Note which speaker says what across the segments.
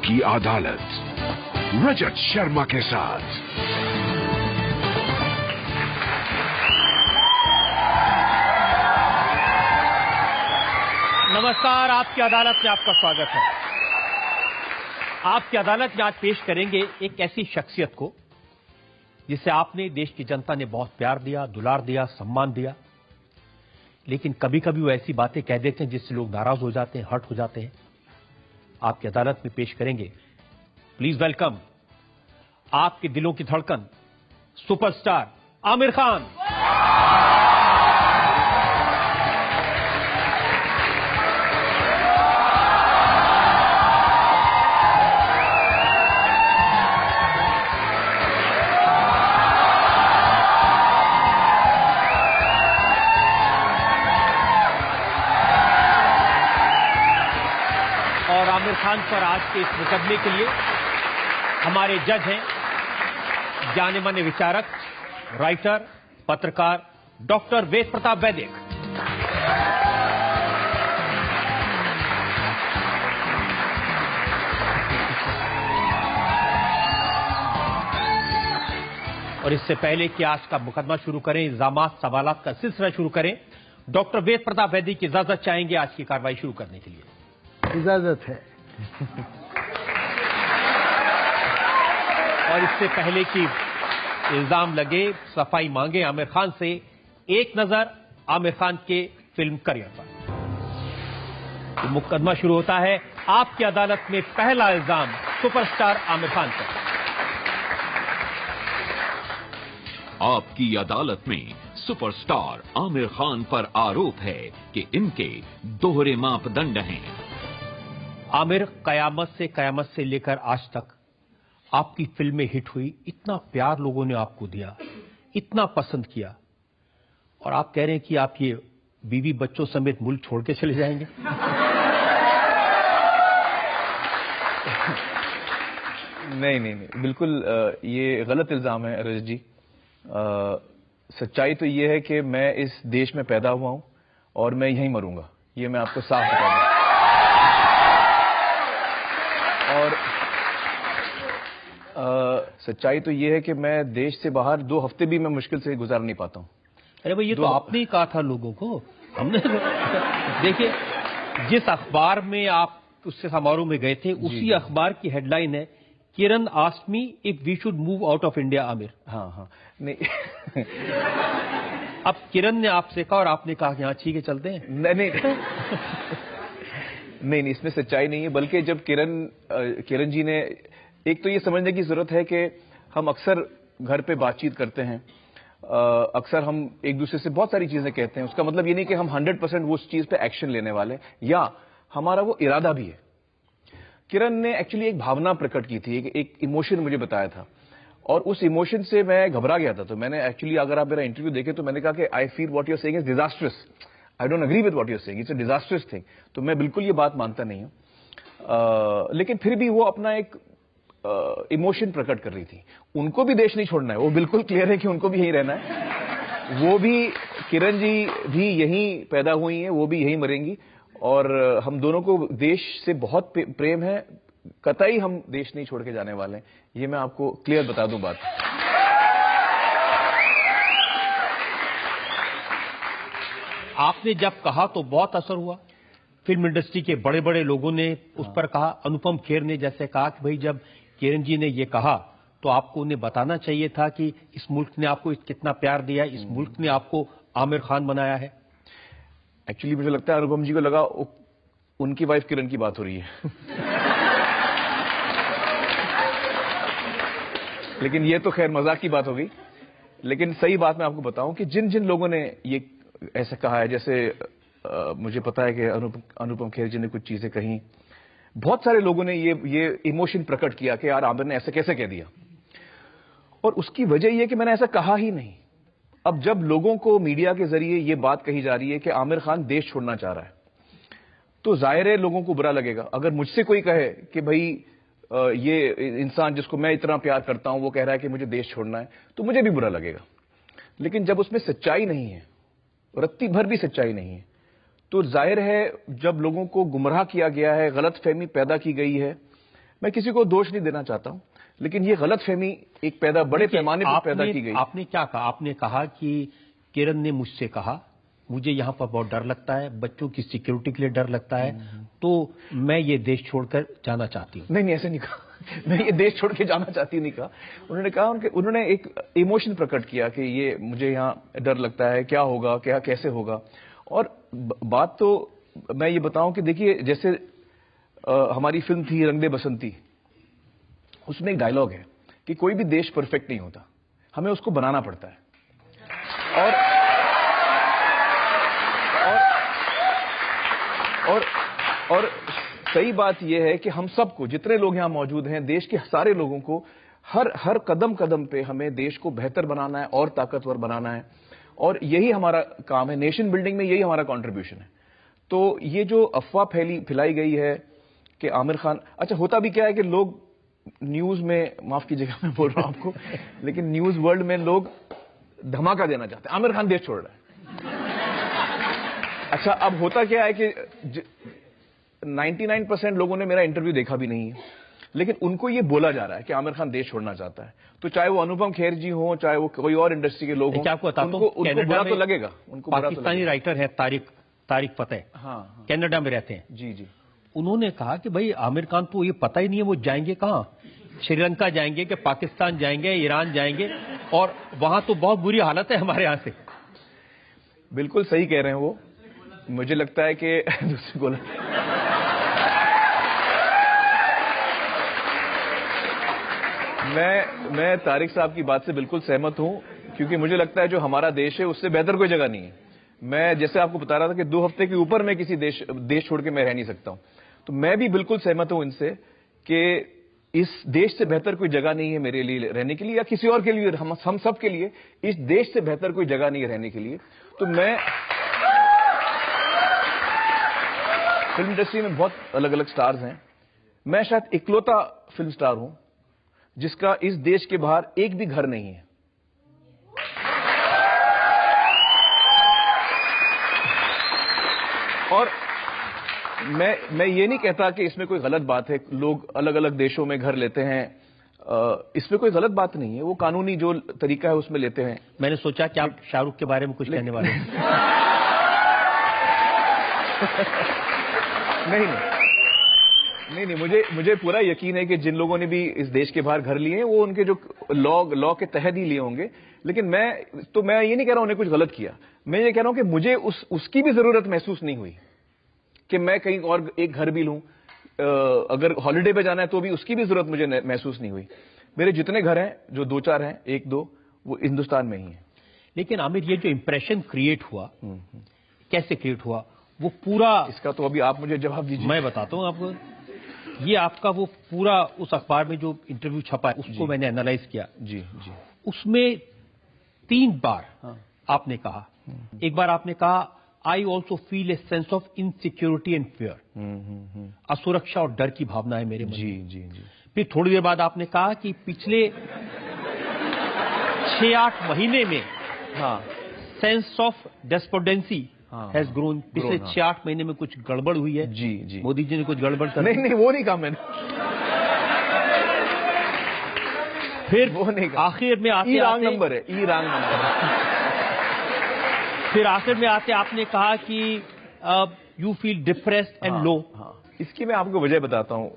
Speaker 1: आपकी अदालत रजत शर्मा के साथ।
Speaker 2: नमस्कार, आपकी अदालत में आपका स्वागत है। आपकी अदालत में आज पेश करेंगे एक ऐसी शख्सियत को जिसे आपने, देश की जनता ने बहुत प्यार दिया, दुलार दिया, सम्मान दिया, लेकिन कभी कभी वो ऐसी बातें कह देते हैं जिससे लोग नाराज हो जाते हैं, हर्ट हो जाते हैं। आपकी अदालत में पेश करेंगे, प्लीज वेलकम, आपके दिलों की धड़कन, सुपरस्टार आमिर खान। और आमिर खान पर आज के इस मुकदमे के लिए हमारे जज हैं जाने माने विचारक, राइटर, पत्रकार डॉक्टर वेद प्रताप वैदिक। और इससे पहले कि आज का मुकदमा शुरू करें, इल्जामात सवालात का सिलसिला शुरू करें, डॉक्टर वेद प्रताप वैदिक की इजाजत चाहेंगे आज की कार्रवाई शुरू करने के लिए।
Speaker 3: इजाजत है।
Speaker 2: और इससे पहले कि इल्जाम लगे, सफाई मांगे आमिर खान से, एक नजर आमिर खान के फिल्म करियर पर। तो मुकदमा शुरू होता है। आपकी अदालत में पहला इल्जाम सुपरस्टार आमिर खान पर।
Speaker 4: आपकी अदालत में सुपरस्टार आमिर खान पर आरोप है कि इनके दोहरे मापदंड हैं।
Speaker 2: आमिर, कयामत से लेकर आज तक आपकी फिल्में हिट हुई, इतना प्यार लोगों ने आपको दिया, इतना पसंद किया, और आप कह रहे हैं कि आप ये बीवी बच्चों समेत मुल्क छोड़ के चले जाएंगे।
Speaker 3: नहीं, बिल्कुल ये गलत इल्जाम है रजत जी। सच्चाई तो ये है कि मैं इस देश में पैदा हुआ हूं और मैं यहीं मरूंगा, ये मैं आपको साफ बता दूं। और सच्चाई तो ये है कि मैं देश से बाहर 2 हफ्ते भी मैं मुश्किल से गुजार नहीं पाता हूं।
Speaker 2: अरे भाई, ये तो आपने ही कहा था लोगों को, हमने देखिए, जिस अखबार में आप उससे समारोह में गए थे, उसी अखबार की हेडलाइन है, Kiran asked me if we should move out of India Aamir.
Speaker 3: हाँ, नहीं।
Speaker 2: अब किरण ने आपसे कहा और आपने कहा कि हाँ ठीक है, चलते हैं।
Speaker 3: नहीं, इसमें सच्चाई नहीं है, बल्कि जब किरण जी ने, एक तो ये समझने की जरूरत है कि हम अक्सर घर पे बातचीत करते हैं, अक्सर हम एक दूसरे से बहुत सारी चीजें कहते हैं, उसका मतलब ये नहीं कि हम 100% वो उस चीज पे एक्शन लेने वाले, या हमारा वो इरादा भी है। किरण ने एक्चुअली एक भावना प्रकट की थी, एक इमोशन मुझे बताया था, और उस इमोशन से मैं घबरा गया था। तो मैंने एक्चुअली, अगर आप मेरा इंटरव्यू देखें तो मैंने कहा कि I feel what you are saying is disastrous, I don't agree with what you are saying, it's a disastrous thing. तो मैं बिल्कुल ये बात मानता नहीं हूं, लेकिन फिर भी वो अपना एक इमोशन प्रकट कर रही थी। उनको भी देश नहीं छोड़ना है, वो बिल्कुल क्लियर है कि उनको भी यहीं रहना है। वो भी, किरण जी भी यहीं पैदा हुई हैं, वो भी यहीं मरेंगी, और हम दोनों को देश से बहुत प्रेम है, कतई हम देश नहीं छोड़ के जाने वाले हैं, ये मैं आपको क्लियर बता दूं बात।
Speaker 2: आपने जब कहा तो बहुत असर हुआ, फिल्म इंडस्ट्री के बड़े बड़े लोगों ने उस पर कहा। अनुपम खेर ने जैसे कहा कि भाई, जब किरण जी ने ये कहा तो आपको उन्हें बताना चाहिए था कि इस मुल्क ने आपको कितना प्यार दिया, इस मुल्क ने आपको आमिर खान बनाया है।
Speaker 3: एक्चुअली मुझे लगता है अनुपम जी को लगा उनकी वाइफ किरण की बात हो रही है। लेकिन ये तो खैर मजाक की बात हो गई। लेकिन सही बात मैं आपको बताऊं कि जिन जिन लोगों ने ये ऐसा कहा है, जैसे मुझे पता है कि अनुपम खेर जी ने कुछ चीजें कही, बहुत सारे लोगों ने ये इमोशन प्रकट किया कि यार आमिर ने ऐसे कैसे कह दिया, और उसकी वजह यह कि मैंने ऐसा कहा ही नहीं। अब जब लोगों को मीडिया के जरिए ये बात कही जा रही है कि आमिर खान देश छोड़ना चाह रहा है, तो जाहिर है लोगों को बुरा लगेगा। अगर मुझसे कोई कहे कि भाई ये इंसान जिसको मैं इतना प्यार करता हूं वो कह रहा है कि मुझे देश छोड़ना है, तो मुझे भी बुरा लगेगा। लेकिन जब उसमें सच्चाई नहीं है, रत्ती भर भी सच्चाई नहीं है, तो जाहिर है जब लोगों को गुमराह किया गया है, गलतफहमी पैदा की गई है, मैं किसी को दोष नहीं देना चाहता हूं, लेकिन ये गलतफहमी एक बड़े पैमाने पर पैदा की गई।
Speaker 2: आपने क्या कहा? आपने कहा कि किरण ने मुझसे कहा मुझे यहां पर बहुत डर लगता है, बच्चों की सिक्योरिटी के लिए डर लगता है, तो मैं ये देश छोड़कर जाना चाहती हूं।
Speaker 3: नहीं, ऐसे नहीं कहा। मैं ये देश छोड़ के जाना चाहती नहीं कहा। उन्होंने कहा उन्होंने एक इमोशन प्रकट किया कि ये मुझे यहाँ डर लगता है, क्या होगा, क्या कैसे होगा। और बात तो मैं ये बताऊं कि देखिए, जैसे हमारी फिल्म थी रंग दे बसंती, उसमें एक डायलॉग है कि कोई भी देश परफेक्ट नहीं होता, हमें उसको बनाना पड़ता है। और सही बात यह है कि हम सबको, जितने लोग यहां मौजूद हैं, देश के सारे लोगों को हर कदम कदम पे हमें देश को बेहतर बनाना है और ताकतवर बनाना है, और यही हमारा काम है। नेशन बिल्डिंग में यही हमारा कंट्रीब्यूशन है। तो ये जो अफवाह फैलाई गई है कि आमिर खान, अच्छा होता भी क्या है कि लोग न्यूज में, माफ कीजिएगा मैं बोल रहा हूं आपको, लेकिन न्यूज वर्ल्ड में लोग धमाका देना चाहते हैं, आमिर खान देश छोड़ रहा है। अच्छा, अब होता क्या है कि 99% लोगों ने मेरा इंटरव्यू देखा भी नहीं है, लेकिन उनको ये बोला जा रहा है कि आमिर खान देश छोड़ना चाहता है। तो चाहे वो अनुपम खेर जी हो, चाहे वो कोई और इंडस्ट्री के लोग हों, उनको बुरा तो लगेगा। उनको
Speaker 2: पाकिस्तानी राइटर है तारिक फतेह,
Speaker 3: हाँ,
Speaker 2: कनाडा में रहते हैं।
Speaker 3: जी।
Speaker 2: उन्होंने कहा कि भाई आमिर खान तो ये पता ही नहीं है वो जाएंगे कहां, श्रीलंका जाएंगे कि पाकिस्तान जाएंगे, ईरान जाएंगे, और वहां तो बहुत बुरी हालत है हमारे यहां से।
Speaker 3: बिल्कुल सही कह रहे हैं वो। मुझे लगता है कि दूसरी बोला, मैं तारिक साहब की बात से बिल्कुल सहमत हूं, क्योंकि मुझे लगता है जो हमारा देश है उससे बेहतर कोई जगह नहीं है। मैं जैसे आपको बता रहा था कि 2 हफ्ते के ऊपर मैं किसी देश छोड़ के मैं रह नहीं सकता हूं, तो मैं भी बिल्कुल सहमत हूं इनसे कि इस देश से बेहतर कोई जगह नहीं है मेरे लिए रहने के लिए, या किसी और के लिए, हम सब के लिए इस देश से बेहतर कोई जगह नहीं है रहने के लिए। तो मैं, फिल्म इंडस्ट्री में बहुत अलग अलग स्टार्स हैं, मैं शायद इकलौता फिल्म स्टार हूं जिसका इस देश के बाहर एक भी घर नहीं है। और मैं ये नहीं कहता कि इसमें कोई गलत बात है, लोग अलग अलग देशों में घर लेते हैं, इसमें कोई गलत बात नहीं है, वो कानूनी जो तरीका है उसमें लेते हैं।
Speaker 2: मैंने सोचा कि आप शाहरुख के बारे में कुछ कहने वाले हैं।
Speaker 3: नहीं, मुझे पूरा यकीन है कि जिन लोगों ने भी इस देश के बाहर घर लिए हैं वो उनके जो लॉ के तहत ही लिए होंगे। लेकिन मैं ये नहीं कह रहा हूं उन्हें कुछ गलत किया, मैं ये कह रहा हूं कि मुझे उसकी भी जरूरत महसूस नहीं हुई कि मैं कहीं और एक घर भी लूं, अगर हॉलिडे पे जाना है तो भी उसकी भी जरूरत मुझे महसूस नहीं हुई। मेरे जितने घर हैं, जो 2-4 हैं, 1-2, वो हिंदुस्तान में ही है।
Speaker 2: लेकिन आमिर, ये जो इंप्रेशन क्रिएट हुआ, कैसे क्रिएट हुआ वो पूरा,
Speaker 3: इसका तो अभी आप मुझे जवाब दीजिए।
Speaker 2: मैं बताता हूं आपको। ये आपका वो पूरा उस अखबार में जो इंटरव्यू छपा है उसको मैंने एनालाइज किया।
Speaker 3: जी।
Speaker 2: उसमें 3 बार आपने कहा, एक बार आपने कहा I also feel a sense of insecurity and fear, असुरक्षा और डर की भावना है मेरे मन में।
Speaker 3: जी।
Speaker 2: फिर थोड़ी देर बाद आपने कहा कि पिछले 6-8 महीने में सेंस ऑफ डेस्पोडेंसी हैज ग्रोन, पिछले 6-8 महीने में कुछ गड़बड़ हुई है।
Speaker 3: जी।
Speaker 2: मोदी जी ने कुछ गड़बड़ कर,
Speaker 3: नहीं, वो नहीं कहा मैंने।
Speaker 2: फिर
Speaker 3: वो नहीं कहा।
Speaker 2: आखिर में आते
Speaker 3: रॉन्ग नंबर है, रॉन्ग नंबर।
Speaker 2: फिर आखिर में आते आपने कहा कि you feel depressed and low.
Speaker 3: इसकी मैं आपको वजह बताता हूं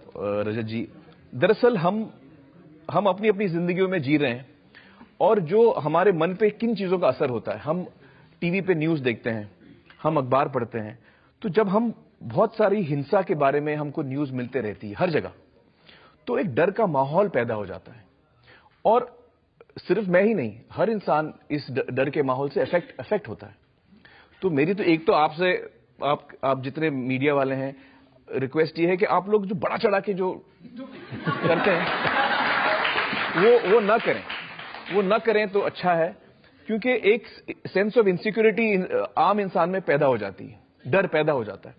Speaker 3: रजत जी। दरअसल हम अपनी अपनी जिंदगियों में जी रहे हैं, और जो हमारे मन पे किन चीजों का असर होता है, हम टीवी पे न्यूज देखते हैं, हम अखबार पढ़ते हैं, तो जब हम बहुत सारी हिंसा के बारे में हमको न्यूज मिलते रहती है हर जगह, तो एक डर का माहौल पैदा हो जाता है। और सिर्फ मैं ही नहीं, हर इंसान इस डर के माहौल से अफेक्ट होता है। तो मेरी तो एक तो आपसे, आप जितने मीडिया वाले हैं, रिक्वेस्ट ये है कि आप लोग जो बड़ा चढ़ा के जो करते हैं वो न करें तो अच्छा है, क्योंकि एक सेंस ऑफ इनसिक्योरिटी आम इंसान में पैदा हो जाती है, डर पैदा हो जाता है।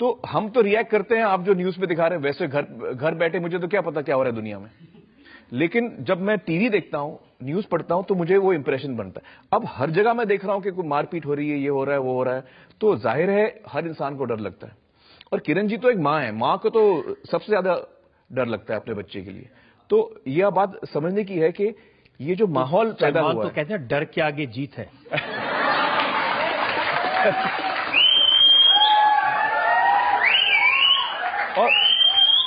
Speaker 3: तो हम तो रिएक्ट करते हैं, आप जो न्यूज पे दिखा रहे हैं, वैसे घर बैठे मुझे तो क्या पता क्या हो रहा है दुनिया में। लेकिन जब मैं टीवी देखता हूं, न्यूज पढ़ता हूं, तो मुझे वो इंप्रेशन बनता है। अब हर जगह मैं देख रहा हूं कि कोई मारपीट हो रही है, ये हो रहा है, वो हो रहा है, तो जाहिर है हर इंसान को डर लगता है। और किरण जी तो एक मां है, मां को तो सबसे ज्यादा डर लगता है अपने बच्चे के लिए। तो यह बात समझने की है कि ये जो माहौल पैदा हुआ
Speaker 2: तो कहते हैं डर के आगे जीत है।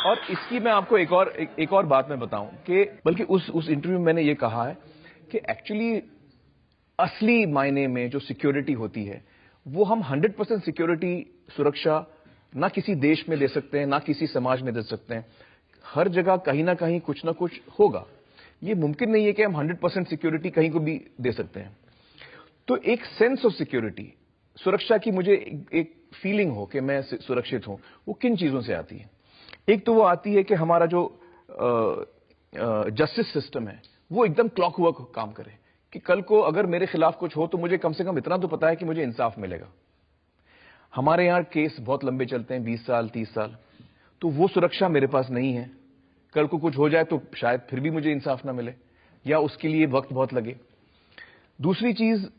Speaker 3: और इसकी मैं आपको एक और बात मैं बताऊं कि बल्कि उस इंटरव्यू में मैंने ये कहा है कि एक्चुअली असली मायने में जो सिक्योरिटी होती है वो हम 100% सिक्योरिटी सुरक्षा ना किसी देश में दे सकते हैं, ना किसी समाज में दे सकते हैं। हर जगह कहीं ना कहीं कुछ ना कुछ होगा। ये मुमकिन नहीं है कि हम 100% सिक्योरिटी कहीं को भी दे सकते हैं। तो एक सेंस ऑफ सिक्योरिटी, सुरक्षा की मुझे एक फीलिंग हो कि मैं सुरक्षित हूं, वो किन चीजों से आती है? एक तो वो आती है कि हमारा जो जस्टिस सिस्टम है वो एकदम क्लॉकवर्क काम करे, कि कल को अगर मेरे खिलाफ कुछ हो तो मुझे कम से कम इतना तो पता है कि मुझे इंसाफ मिलेगा। हमारे यहां केस बहुत लंबे चलते हैं, 20 साल 30 साल, तो वो सुरक्षा मेरे पास नहीं है। कल को कुछ हो जाए तो शायद फिर भी मुझे इंसाफ ना मिले, या उसके लिए वक्त बहुत लगे। दूसरी चीज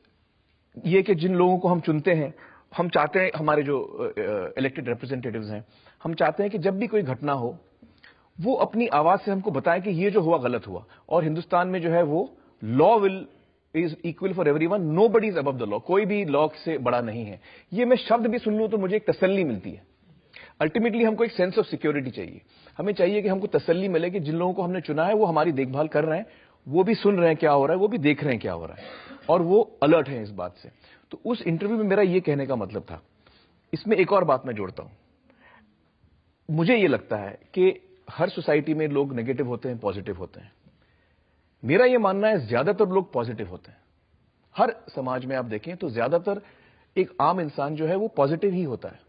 Speaker 3: ये कि जिन लोगों को हम चुनते हैं, हम चाहते हैं, हमारे जो इलेक्टेड रिप्रेजेंटेटिव्स हैं, हम चाहते हैं कि जब भी कोई घटना हो वो अपनी आवाज से हमको बताएं कि ये जो हुआ गलत हुआ। और हिंदुस्तान में जो है वो law will is equal for everyone, nobody is above the law, कोई भी लॉ से बड़ा नहीं है। ये मैं शब्द भी सुन लूं तो मुझे एक तसल्ली मिलती है। अल्टीमेटली हमको एक सेंस ऑफ सिक्योरिटी चाहिए। हमें चाहिए कि हमको तसल्ली मिले कि जिन लोगों को हमने चुना है वो हमारी देखभाल कर रहे हैं, वो भी सुन रहे हैं क्या हो रहा है, वो भी देख रहे हैं क्या हो रहा है, और वो अलर्ट है इस बात से। तो उस इंटरव्यू में मेरा ये कहने का मतलब था। इसमें एक और बात मैं जोड़ता हूं। मुझे ये लगता है कि हर सोसाइटी में लोग नेगेटिव होते हैं, पॉजिटिव होते हैं। मेरा ये मानना है ज्यादातर लोग पॉजिटिव होते हैं। हर समाज में आप देखें तो ज्यादातर एक आम इंसान जो है वो पॉजिटिव ही होता है।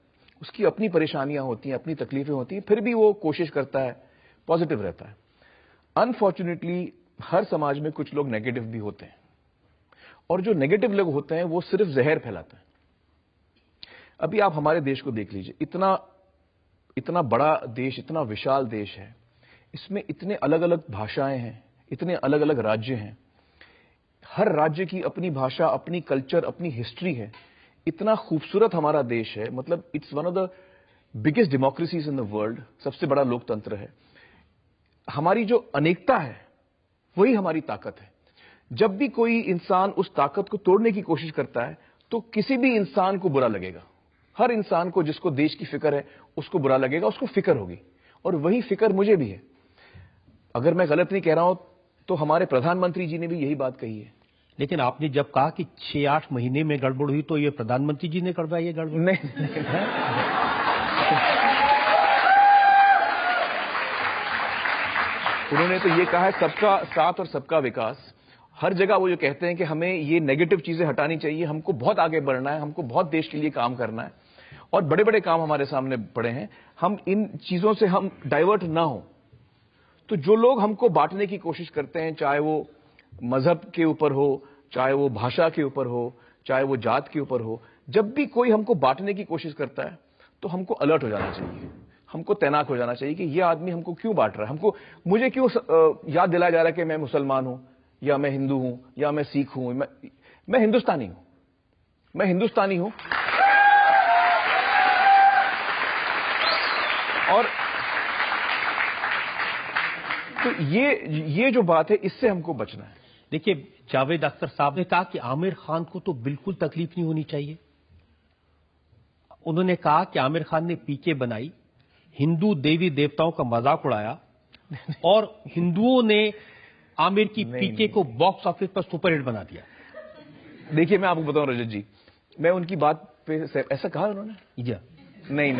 Speaker 3: उसकी अपनी परेशानियां होती हैं, अपनी तकलीफें होती हैं, फिर भी वो कोशिश करता है, पॉजिटिव रहता है। अनफॉर्चुनेटली हर समाज में कुछ लोग नेगेटिव भी होते हैं, और जो नेगेटिव लोग होते हैं वो सिर्फ जहर फैलाते हैं। अभी आप हमारे देश को देख लीजिए, इतना बड़ा देश, इतना विशाल देश है, इसमें इतने अलग अलग भाषाएं हैं, इतने अलग अलग राज्य हैं। हर राज्य की अपनी भाषा, अपनी कल्चर, अपनी हिस्ट्री है। इतना खूबसूरत हमारा देश है, मतलब it's one of the biggest democracies in the world, सबसे बड़ा लोकतंत्र है। हमारी जो अनेकता है वही हमारी ताकत है। जब भी कोई इंसान उस ताकत को तोड़ने की कोशिश करता है तो किसी भी इंसान को बुरा लगेगा। हर इंसान को जिसको देश की फिक्र है उसको बुरा लगेगा, उसको फिक्र होगी, और वही फिक्र मुझे भी है। अगर मैं गलत नहीं कह रहा हूं तो हमारे प्रधानमंत्री जी ने भी यही बात कही है।
Speaker 2: लेकिन आपने जब कहा कि 6-8 महीने में गड़बड़ हुई तो ये प्रधानमंत्री जी ने करवाई ये गड़बड़?
Speaker 3: नहीं, उन्होंने तो ये कहा है सबका साथ और सबका विकास। हर जगह वो जो कहते हैं कि हमें ये नेगेटिव चीजें हटानी चाहिए, हमको बहुत आगे बढ़ना है, हमको बहुत देश के लिए काम करना है, और बड़े बड़े काम हमारे सामने पड़े हैं। हम इन चीजों से हम डाइवर्ट ना हो। तो जो लोग हमको बांटने की कोशिश करते हैं, चाहे वो मजहब के ऊपर हो, चाहे वो भाषा के ऊपर हो, चाहे वो जात के ऊपर हो, जब भी कोई हमको बांटने की कोशिश करता है तो हमको अलर्ट हो जाना चाहिए, हमको तैनात हो जाना चाहिए कि ये आदमी हमको क्यों बांट रहा है, मुझे क्यों याद दिलाया जा रहा है कि मैं मुसलमान हूं, या मैं हिंदू हूं, या मैं सिख हूं, मैं हिंदुस्तानी हूं, मैं हिंदुस्तानी हूं। और तो ये जो बात है, इससे हमको बचना है।
Speaker 2: देखिए, जावेद अख्तर साहब ने कहा कि आमिर खान को तो बिल्कुल तकलीफ नहीं होनी चाहिए। उन्होंने कहा कि आमिर खान ने पीके बनाई, हिंदू देवी देवताओं का मजाक उड़ाया, और हिंदुओं ने आमिर की पीके को बॉक्स ऑफिस पर सुपरहिट बना दिया।
Speaker 3: देखिए, मैं आपको बताऊं रजत जी, मैं उनकी बात पे ऐसा कहा उन्होंने? नहीं,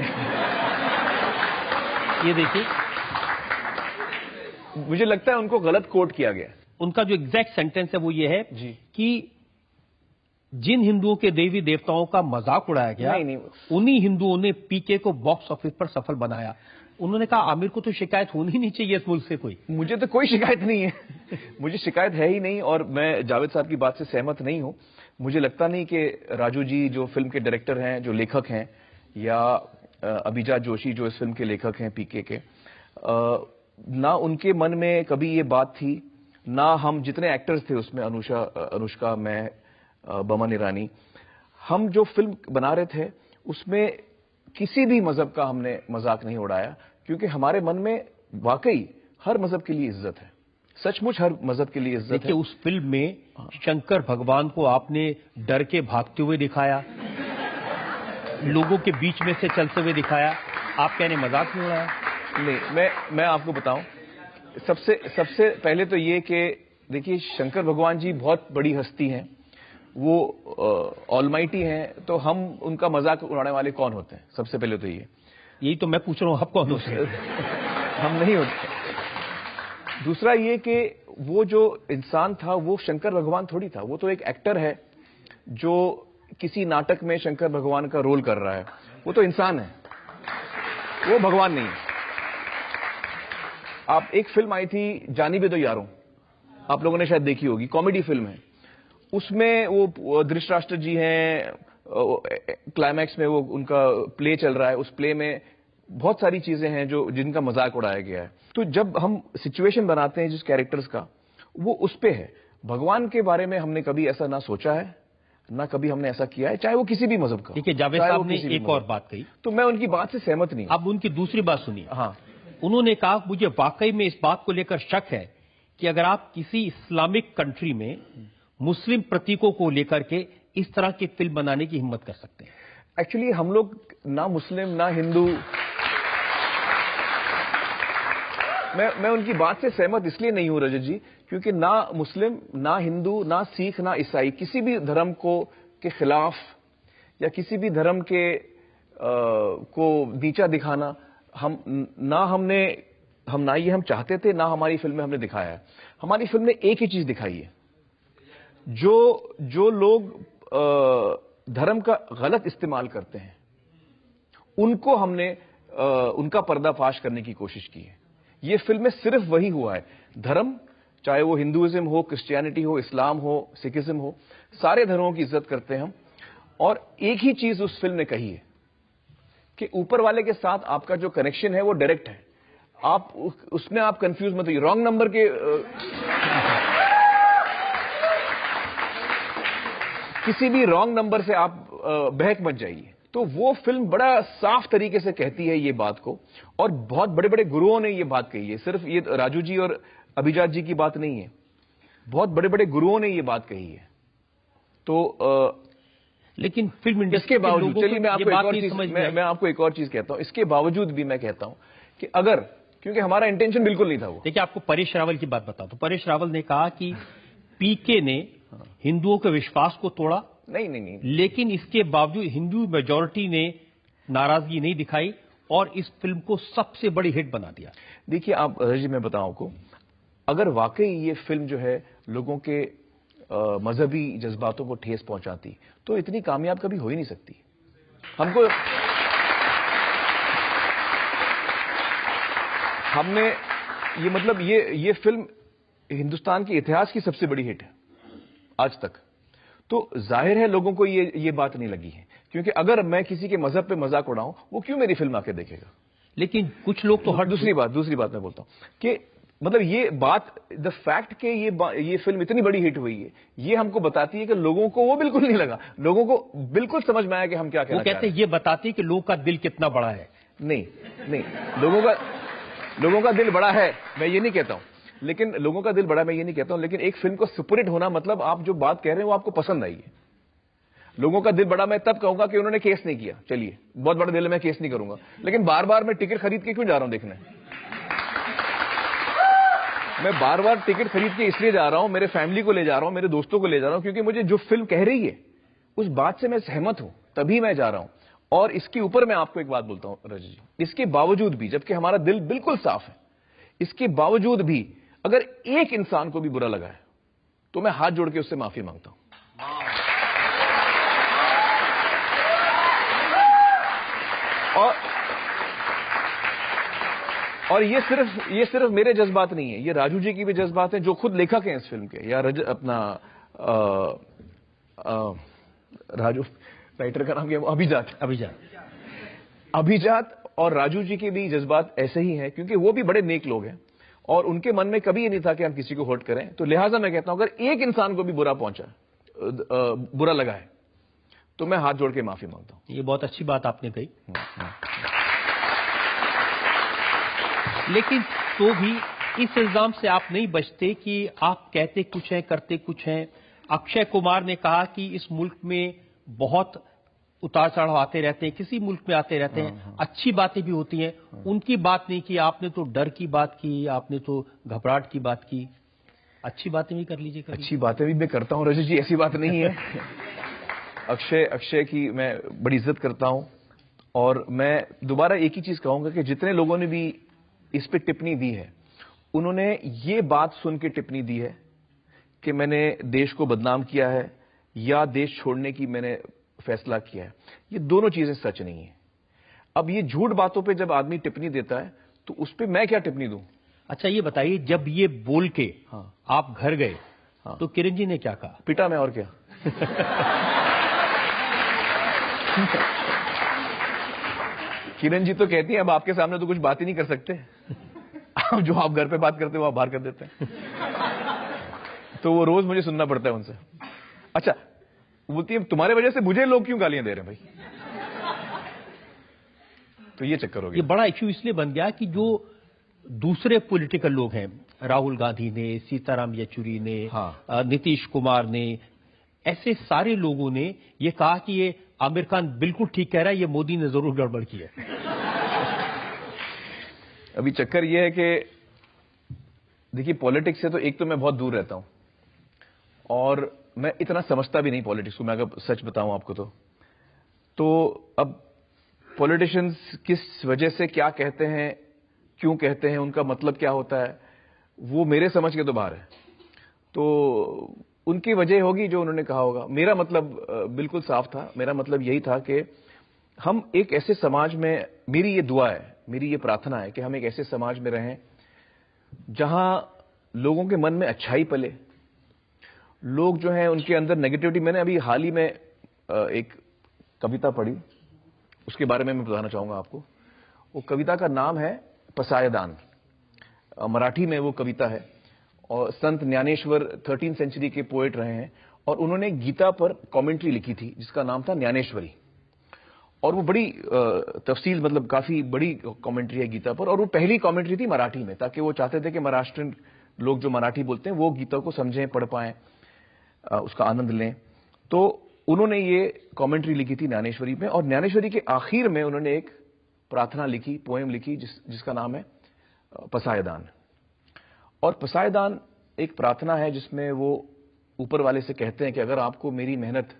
Speaker 2: ये देखिए,
Speaker 3: मुझे लगता है उनको गलत कोट किया गया।
Speaker 2: उनका जो एग्जैक्ट सेंटेंस है वो ये है
Speaker 3: जी
Speaker 2: कि जिन हिंदुओं के देवी देवताओं का मजाक उड़ाया गया,
Speaker 3: नहीं,
Speaker 2: उन्हीं हिंदुओं ने पीके को बॉक्स ऑफिस पर सफल बनाया। उन्होंने कहा आमिर को तो शिकायत होनी ही नहीं चाहिए इस मुल्क से कोई।
Speaker 3: मुझे तो कोई शिकायत नहीं है, मुझे शिकायत है ही नहीं, और मैं जावेद साहब की बात से सहमत नहीं हूं। मुझे लगता नहीं कि राजू जी जो फिल्म के डायरेक्टर हैं, जो लेखक हैं, या अभिजात जोशी जो इस फिल्म के लेखक हैं पीके के, ना उनके मन में कभी ये बात थी, ना हम जितने एक्टर्स थे उसमें, अनुष्का, मैं, बमन ईरानी, हम जो फिल्म बना रहे थे उसमें किसी भी मजहब का हमने मजाक नहीं उड़ाया, क्योंकि हमारे मन में वाकई हर मजहब के लिए इज्जत है, सचमुच हर मजहब के लिए इज्जत है।
Speaker 2: देखिए, उस फिल्म में शंकर भगवान को आपने डर के भागते हुए दिखाया, लोगों के बीच में से चलते हुए दिखाया। आप कहने मजाक नहीं उड़ाया?
Speaker 3: नहीं, मैं आपको बताऊं, सबसे पहले तो ये कि देखिए, शंकर भगवान जी बहुत बड़ी हस्ती हैं, वो ऑलमाइटी हैं, तो हम उनका मजाक उड़ाने वाले कौन होते हैं? सबसे पहले तो यही
Speaker 2: तो मैं पूछ रहा हूं, आप कौन होते हैं?
Speaker 3: हम नहीं होते। दूसरा ये कि वो जो इंसान था वो शंकर भगवान थोड़ी था, वो तो एक एक्टर है जो किसी नाटक में शंकर भगवान का रोल कर रहा है। वो तो इंसान है, वो भगवान नहीं है। आप, एक फिल्म आई थी जानी बे दो यारों, आप लोगों ने शायद देखी होगी, कॉमेडी फिल्म है। उसमें वो धृतराष्ट्र जी हैं, क्लाइमैक्स में वो उनका प्ले चल रहा है, उस प्ले में बहुत सारी चीजें हैं जिनका मजाक उड़ाया गया है। तो जब हम सिचुएशन बनाते हैं जिस कैरेक्टर्स का, वो उस पे है। भगवान के बारे में हमने कभी ऐसा ना सोचा है, ना कभी हमने ऐसा किया है, चाहे वो किसी भी मजहब का।
Speaker 2: देखिए, जावेद साहब ने एक और बात कही,
Speaker 3: तो मैं उनकी बात से सहमत नहीं हूं।
Speaker 2: अब उनकी दूसरी बात सुनिए।
Speaker 3: हाँ,
Speaker 2: उन्होंने कहा, मुझे वाकई में इस बात को लेकर शक है कि अगर आप किसी इस्लामिक कंट्री में मुस्लिम प्रतीकों को लेकर के इस तरह की फिल्म बनाने की हिम्मत कर सकते हैं।
Speaker 3: एक्चुअली हम लोग ना मुस्लिम ना हिंदू, मैं उनकी बात से सहमत इसलिए नहीं हूं रजत जी, क्योंकि ना मुस्लिम ना हिंदू ना सिख ना ईसाई किसी भी धर्म के खिलाफ या किसी भी धर्म को नीचा दिखाना ना ये हम चाहते थे, ना हमारी फिल्म में हमने दिखाया है। हमारी फिल्म ने एक ही चीज दिखाई है, जो लोग धर्म का गलत इस्तेमाल करते हैं उनको हमने उनका पर्दाफाश करने की कोशिश की है। ये फिल्म में सिर्फ वही हुआ है। धर्म, चाहे वो हिंदुइज्म हो, क्रिश्चियनिटी हो, इस्लाम हो, सिखिज्म हो, सारे धर्मों की इज्जत करते हैं हम। और एक ही चीज उस फिल्म ने कही है कि ऊपर वाले के साथ आपका जो कनेक्शन है वो डायरेक्ट है। आप उसमें आप कंफ्यूज मत होइए, रॉन्ग नंबर के किसी भी रॉन्ग नंबर से आप बहक मत जाइए। तो वो फिल्म बड़ा साफ तरीके से कहती है ये बात को, और बहुत बड़े बड़े गुरुओं ने ये बात कही है। सिर्फ ये राजू जी और अभिजात जी की बात नहीं है, बहुत बड़े बड़े गुरुओं ने ये बात कही है। तो
Speaker 2: लेकिन फिल्म इंडस्ट्री
Speaker 3: इसके बावजूद, चलिए मैं आपको एक और चीज कहता हूं, इसके बावजूद भी मैं कहता हूं कि अगर, क्योंकि हमारा इंटेंशन बिल्कुल नहीं था वो।
Speaker 2: देखिए, आपको परेश रावल की बात बताओ, तो परेश रावल ने कहा कि पीके ने हिंदुओं के विश्वास को तोड़ा।
Speaker 3: नहीं,
Speaker 2: लेकिन इसके बावजूद हिंदू मेजॉरिटी ने नाराजगी नहीं दिखाई और इस फिल्म को सबसे बड़ी हिट बना दिया।
Speaker 3: देखिए, आप जी, मैं बताऊं आपको, अगर वाकई ये फिल्म जो है लोगों के मजहबी जज्बातों को ठेस पहुंचाती तो इतनी कामयाब कभी हो ही नहीं सकती। हमको, हमने ये, मतलब ये फिल्म हिंदुस्तान के इतिहास की सबसे बड़ी हिट है आज तक। तो जाहिर है लोगों को ये बात नहीं लगी है, क्योंकि अगर मैं किसी के मजहब पे मजाक उड़ाऊं, वो क्यों मेरी फिल्म आके देखेगा?
Speaker 2: लेकिन कुछ लोग तो
Speaker 3: दूसरी बात मैं बोलता हूं कि मतलब ये बात, द फैक्ट के ये फिल्म इतनी बड़ी हिट हुई है, ये हमको बताती है कि लोगों को वो बिल्कुल नहीं लगा, लोगों को बिल्कुल समझ में आया कि हम क्या कहना चाह रहे हैं।
Speaker 2: वो कहते हैं ये बताती है कि लोगों का दिल कितना बड़ा है।
Speaker 3: नहीं, लोगों का दिल बड़ा है, मैं ये नहीं कहता हूं, लेकिन लोगों का दिल बड़ा मैं ये नहीं कहता हूं, लेकिन एक फिल्म को सुपरहिट होना मतलब आप जो बात कह रहे हैं वो आपको पसंद आई है। लोगों का दिल बड़ा मैं तब कहूंगा कि उन्होंने केस नहीं किया, चलिए बहुत बड़ा दिल है, मैं केस नहीं करूंगा, लेकिन बार बार मैं टिकट खरीद के क्यों जा रहा हूं देखने? मैं बार बार टिकट खरीद के इसलिए जा रहा हूं, मेरे फैमिली को ले जा रहा हूं, मेरे दोस्तों को ले जा रहा हूं, क्योंकि मुझे जो फिल्म कह रही है उस बात से मैं सहमत हूं, तभी मैं जा रहा हूं। और इसके ऊपर मैं आपको एक बात बोलता हूं रजत जी, इसके बावजूद भी, जबकि हमारा दिल बिल्कुल साफ है, इसके बावजूद भी अगर एक इंसान को भी बुरा लगा है तो मैं हाथ जोड़ के उससे माफी मांगता हूं। और ये सिर्फ मेरे जज्बात नहीं है, ये राजू जी की भी जज्बात हैं, जो खुद लेखक हैं इस फिल्म के, या राजू, राइटर का नाम क्या? अभिजात और राजू जी के भी जज्बात ऐसे ही हैं, क्योंकि वो भी बड़े नेक लोग हैं और उनके मन में कभी ये नहीं था कि हम किसी को हर्ट करें। तो लिहाजा मैं कहता हूं, अगर एक इंसान को भी बुरा लगा है तो मैं हाथ जोड़ के माफी मांगता हूं।
Speaker 2: ये बहुत अच्छी बात आपने कही। लेकिन तो भी इस इल्जाम से आप नहीं बचते कि आप कहते कुछ हैं करते कुछ हैं। अक्षय कुमार ने कहा कि इस मुल्क में बहुत उतार चढ़ाव आते रहते हैं, किसी मुल्क में आते रहते हैं, अच्छी बातें भी होती हैं, उनकी बात नहीं की। आपने तो डर की बात की, आपने तो घबराहट की बात की। अच्छी बातें भी कर लीजिए कभी।
Speaker 3: अच्छी बातें भी मैं करता हूं रजत जी, ऐसी बात नहीं है। अक्षय की मैं बड़ी इज्जत करता हूं, और मैं दोबारा एक ही चीज कहूंगा कि जितने लोगों ने भी इस पे टिप्पणी दी है, उन्होंने ये बात सुन के टिप्पणी दी है कि मैंने देश को बदनाम किया है या देश छोड़ने की मैंने फैसला किया है। ये दोनों चीजें सच नहीं है। अब ये झूठ बातों पे जब आदमी टिप्पणी देता है तो उस पे मैं क्या टिप्पणी दूं?
Speaker 2: अच्छा ये बताइए, जब ये बोल के आप घर गए तो किरण जी ने क्या कहा?
Speaker 3: पिटा मैं, और क्या। किरण जी तो कहती है अब आपके सामने तो कुछ बात ही नहीं कर सकते, अब जो आप घर पे बात करते हो आप बाहर कर देते हैं। तो वो रोज मुझे सुनना पड़ता है उनसे। अच्छा, बोलती है तुम्हारे वजह से मुझे लोग क्यों गालियां दे रहे हैं भाई? तो ये चक्कर हो गया।
Speaker 2: ये बड़ा इश्यू इसलिए बन गया कि जो दूसरे पॉलिटिकल लोग हैं, राहुल गांधी ने, सीताराम येचुरी ने, नीतीश कुमार ने, ऐसे सारे लोगों ने ये कहा कि ये आमिर खान बिल्कुल ठीक कह रहा है, ये मोदी ने जरूर गड़बड़ की है।
Speaker 3: अभी चक्कर ये है कि देखिए, पॉलिटिक्स से तो एक तो मैं बहुत दूर रहता हूं, और मैं इतना समझता भी नहीं पॉलिटिक्स को, मैं अगर सच बताऊं आपको तो अब पॉलिटिशियंस किस वजह से क्या कहते हैं, क्यों कहते हैं, उनका मतलब क्या होता है, वो मेरे समझ के तो बाहर है। तो उनकी वजह होगी जो उन्होंने कहा होगा। मेरा मतलब बिल्कुल साफ था। मेरा मतलब यही था कि हम एक ऐसे समाज में, मेरी ये दुआ है, मेरी ये प्रार्थना है कि हम एक ऐसे समाज में रहें जहां लोगों के मन में अच्छाई पले, लोग जो हैं उनके अंदर नेगेटिविटी। मैंने अभी हाल ही में एक कविता पढ़ी, उसके बारे में मैं बताना चाहूंगा आपको। वो कविता का नाम है पसायदान। मराठी में वो कविता है, और संत ज्ञानेश्वर 13वीं सेंचुरी के पोएट रहे हैं, और उन्होंने गीता पर कमेंट्री लिखी थी जिसका नाम था ज्ञानेश्वरी। और वो बड़ी तफसील, मतलब काफी बड़ी कमेंट्री है गीता पर, और वो पहली कमेंट्री थी मराठी में, ताकि वो चाहते थे कि महाराष्ट्रियन लोग जो मराठी बोलते हैं वो गीता को समझें, पढ़ पाएं, उसका आनंद लें। तो उन्होंने ये कमेंट्री लिखी थी ज्ञानेश्वरी में, और ज्ञानेश्वरी के आखिर में उन्होंने एक प्रार्थना लिखी, पोएम लिखी, जिसका नाम है पसायदान। और पसायदान एक प्रार्थना है जिसमें वो ऊपर वाले से कहते हैं कि अगर आपको मेरी मेहनत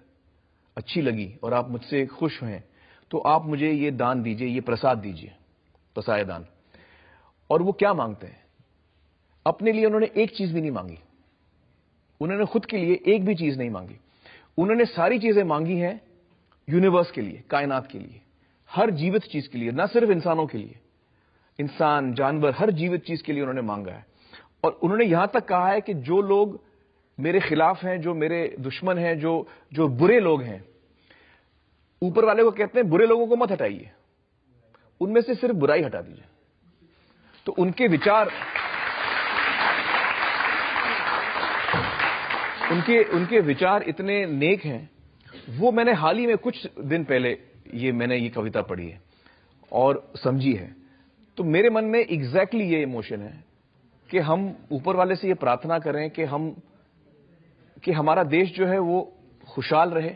Speaker 3: अच्छी लगी और आप मुझसे खुश हैं तो आप मुझे ये दान दीजिए, ये प्रसाद दीजिए, पसायदान। और वो क्या मांगते हैं? अपने लिए उन्होंने एक चीज भी नहीं मांगी, उन्होंने खुद के लिए एक भी चीज नहीं मांगी। उन्होंने सारी चीजें मांगी हैं यूनिवर्स के लिए, कायनात के लिए, हर जीवित चीज के लिए, ना सिर्फ इंसानों के लिए, इंसान, जानवर, हर जीवित चीज के लिए उन्होंने मांगा है। और उन्होंने यहां तक कहा है कि जो लोग मेरे खिलाफ हैं, जो मेरे दुश्मन हैं, जो बुरे लोग हैं, ऊपर वाले को कहते हैं बुरे लोगों को मत हटाइए, उनमें से सिर्फ बुराई हटा दीजिए। तो उनके विचार इतने नेक हैं। वो मैंने हाल ही में कुछ दिन पहले मैंने ये कविता पढ़ी है और समझी है। तो मेरे मन में एग्जैक्टली ये इमोशन है कि हम ऊपर वाले से ये प्रार्थना करें कि हमारा देश जो है वो खुशहाल रहे,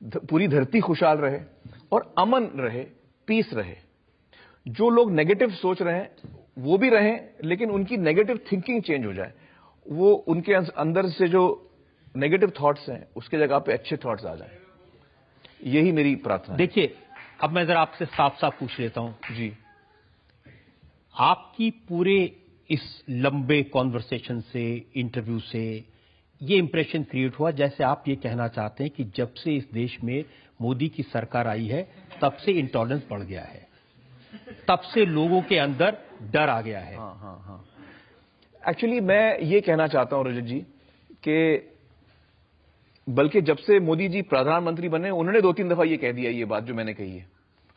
Speaker 3: पूरी धरती खुशहाल रहे और अमन रहे, पीस रहे। जो लोग नेगेटिव सोच रहे हैं वो भी रहें, लेकिन उनकी नेगेटिव थिंकिंग चेंज हो जाए, वो उनके अंदर से जो नेगेटिव थॉट्स हैं उसके जगह पे अच्छे थॉट्स आ जाए। यही मेरी प्रार्थना है।
Speaker 2: देखिए, अब मैं जरा आपसे साफ साफ पूछ लेता हूं
Speaker 3: जी,
Speaker 2: आपकी पूरे इस लंबे कॉन्वर्सेशन से, इंटरव्यू से ये इंप्रेशन क्रिएट हुआ जैसे आप ये कहना चाहते हैं कि जब से इस देश में मोदी की सरकार आई है तब से इंटॉलरेंस बढ़ गया है, तब से लोगों के अंदर डर आ गया है।
Speaker 3: हाँ। एक्चुअली मैं ये कहना चाहता हूं रजत जी कि बल्कि जब से मोदी जी प्रधानमंत्री बने उन्होंने 2-3 दफा ये कह दिया, ये बात जो मैंने कही है।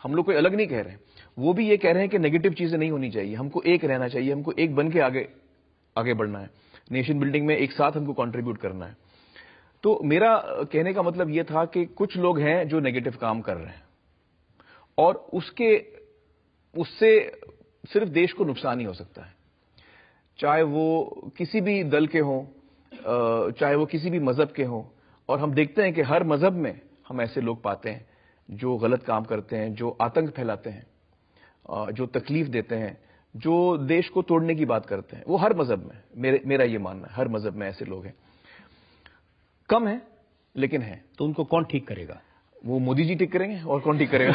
Speaker 3: हम लोग कोई अलग नहीं कह रहे हैं, वो भी ये कह रहे हैं कि नेगेटिव चीजें नहीं होनी चाहिए, हमको एक रहना चाहिए, हमको एक बन के आगे बढ़ना है, नेशन बिल्डिंग में एक साथ हमको कंट्रीब्यूट करना है। तो मेरा कहने का मतलब यह था कि कुछ लोग हैं जो नेगेटिव काम कर रहे हैं और उससे सिर्फ देश को नुकसान ही हो सकता है, चाहे वो किसी भी दल के हों, चाहे वो किसी भी मजहब के हों। और हम देखते हैं कि हर मजहब में हम ऐसे लोग पाते हैं जो गलत काम करते हैं, जो आतंक फैलाते हैं, जो तकलीफ देते हैं, जो देश को तोड़ने की बात करते हैं। वो हर मजहब में, मेरा ये मानना है, हर मजहब में ऐसे लोग हैं। कम है लेकिन है।
Speaker 2: तो उनको कौन ठीक करेगा?
Speaker 3: वो मोदी जी ठीक करेंगे, और कौन ठीक करेगा?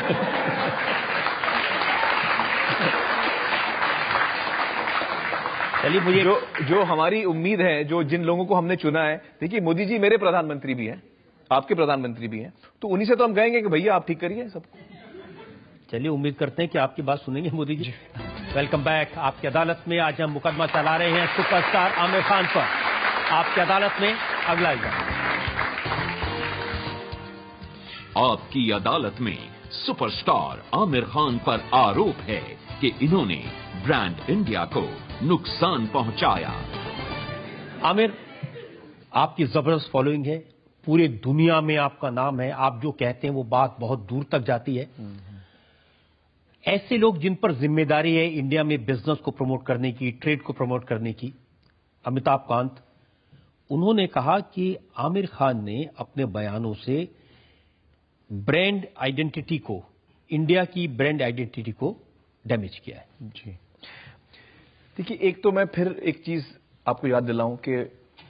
Speaker 2: चलिए, मुझे
Speaker 3: जो हमारी उम्मीद है, जो जिन लोगों को हमने चुना है, देखिए मोदी जी मेरे प्रधानमंत्री भी हैं, आपके प्रधानमंत्री भी हैं, तो उन्हीं से तो हम कहेंगे कि भैया आप ठीक करिए सबको।
Speaker 2: चलिए, उम्मीद करते हैं कि आपकी बात सुनेंगे मोदी जी। Welcome back. आपकी अदालत में आज हम मुकदमा चला रहे हैं सुपरस्टार आमिर खान पर। आपकी अदालत में अगला इल्जाम।
Speaker 4: आपकी अदालत में सुपरस्टार आमिर खान पर आरोप है कि इन्होंने ब्रांड इंडिया को नुकसान पहुंचाया।
Speaker 2: आमिर, आपकी जबरदस्त फॉलोइंग है, पूरी दुनिया में आपका नाम है, आप जो कहते हैं वो बात बहुत दूर तक जाती है। ऐसे लोग जिन पर जिम्मेदारी है इंडिया में बिजनेस को प्रमोट करने की, ट्रेड को प्रमोट करने की, अमिताभ कांत, उन्होंने कहा कि आमिर खान ने अपने बयानों से ब्रांड आइडेंटिटी को, इंडिया की ब्रांड आइडेंटिटी को डैमेज किया है।
Speaker 3: जी, देखिए, एक तो मैं फिर एक चीज आपको याद दिलाऊं कि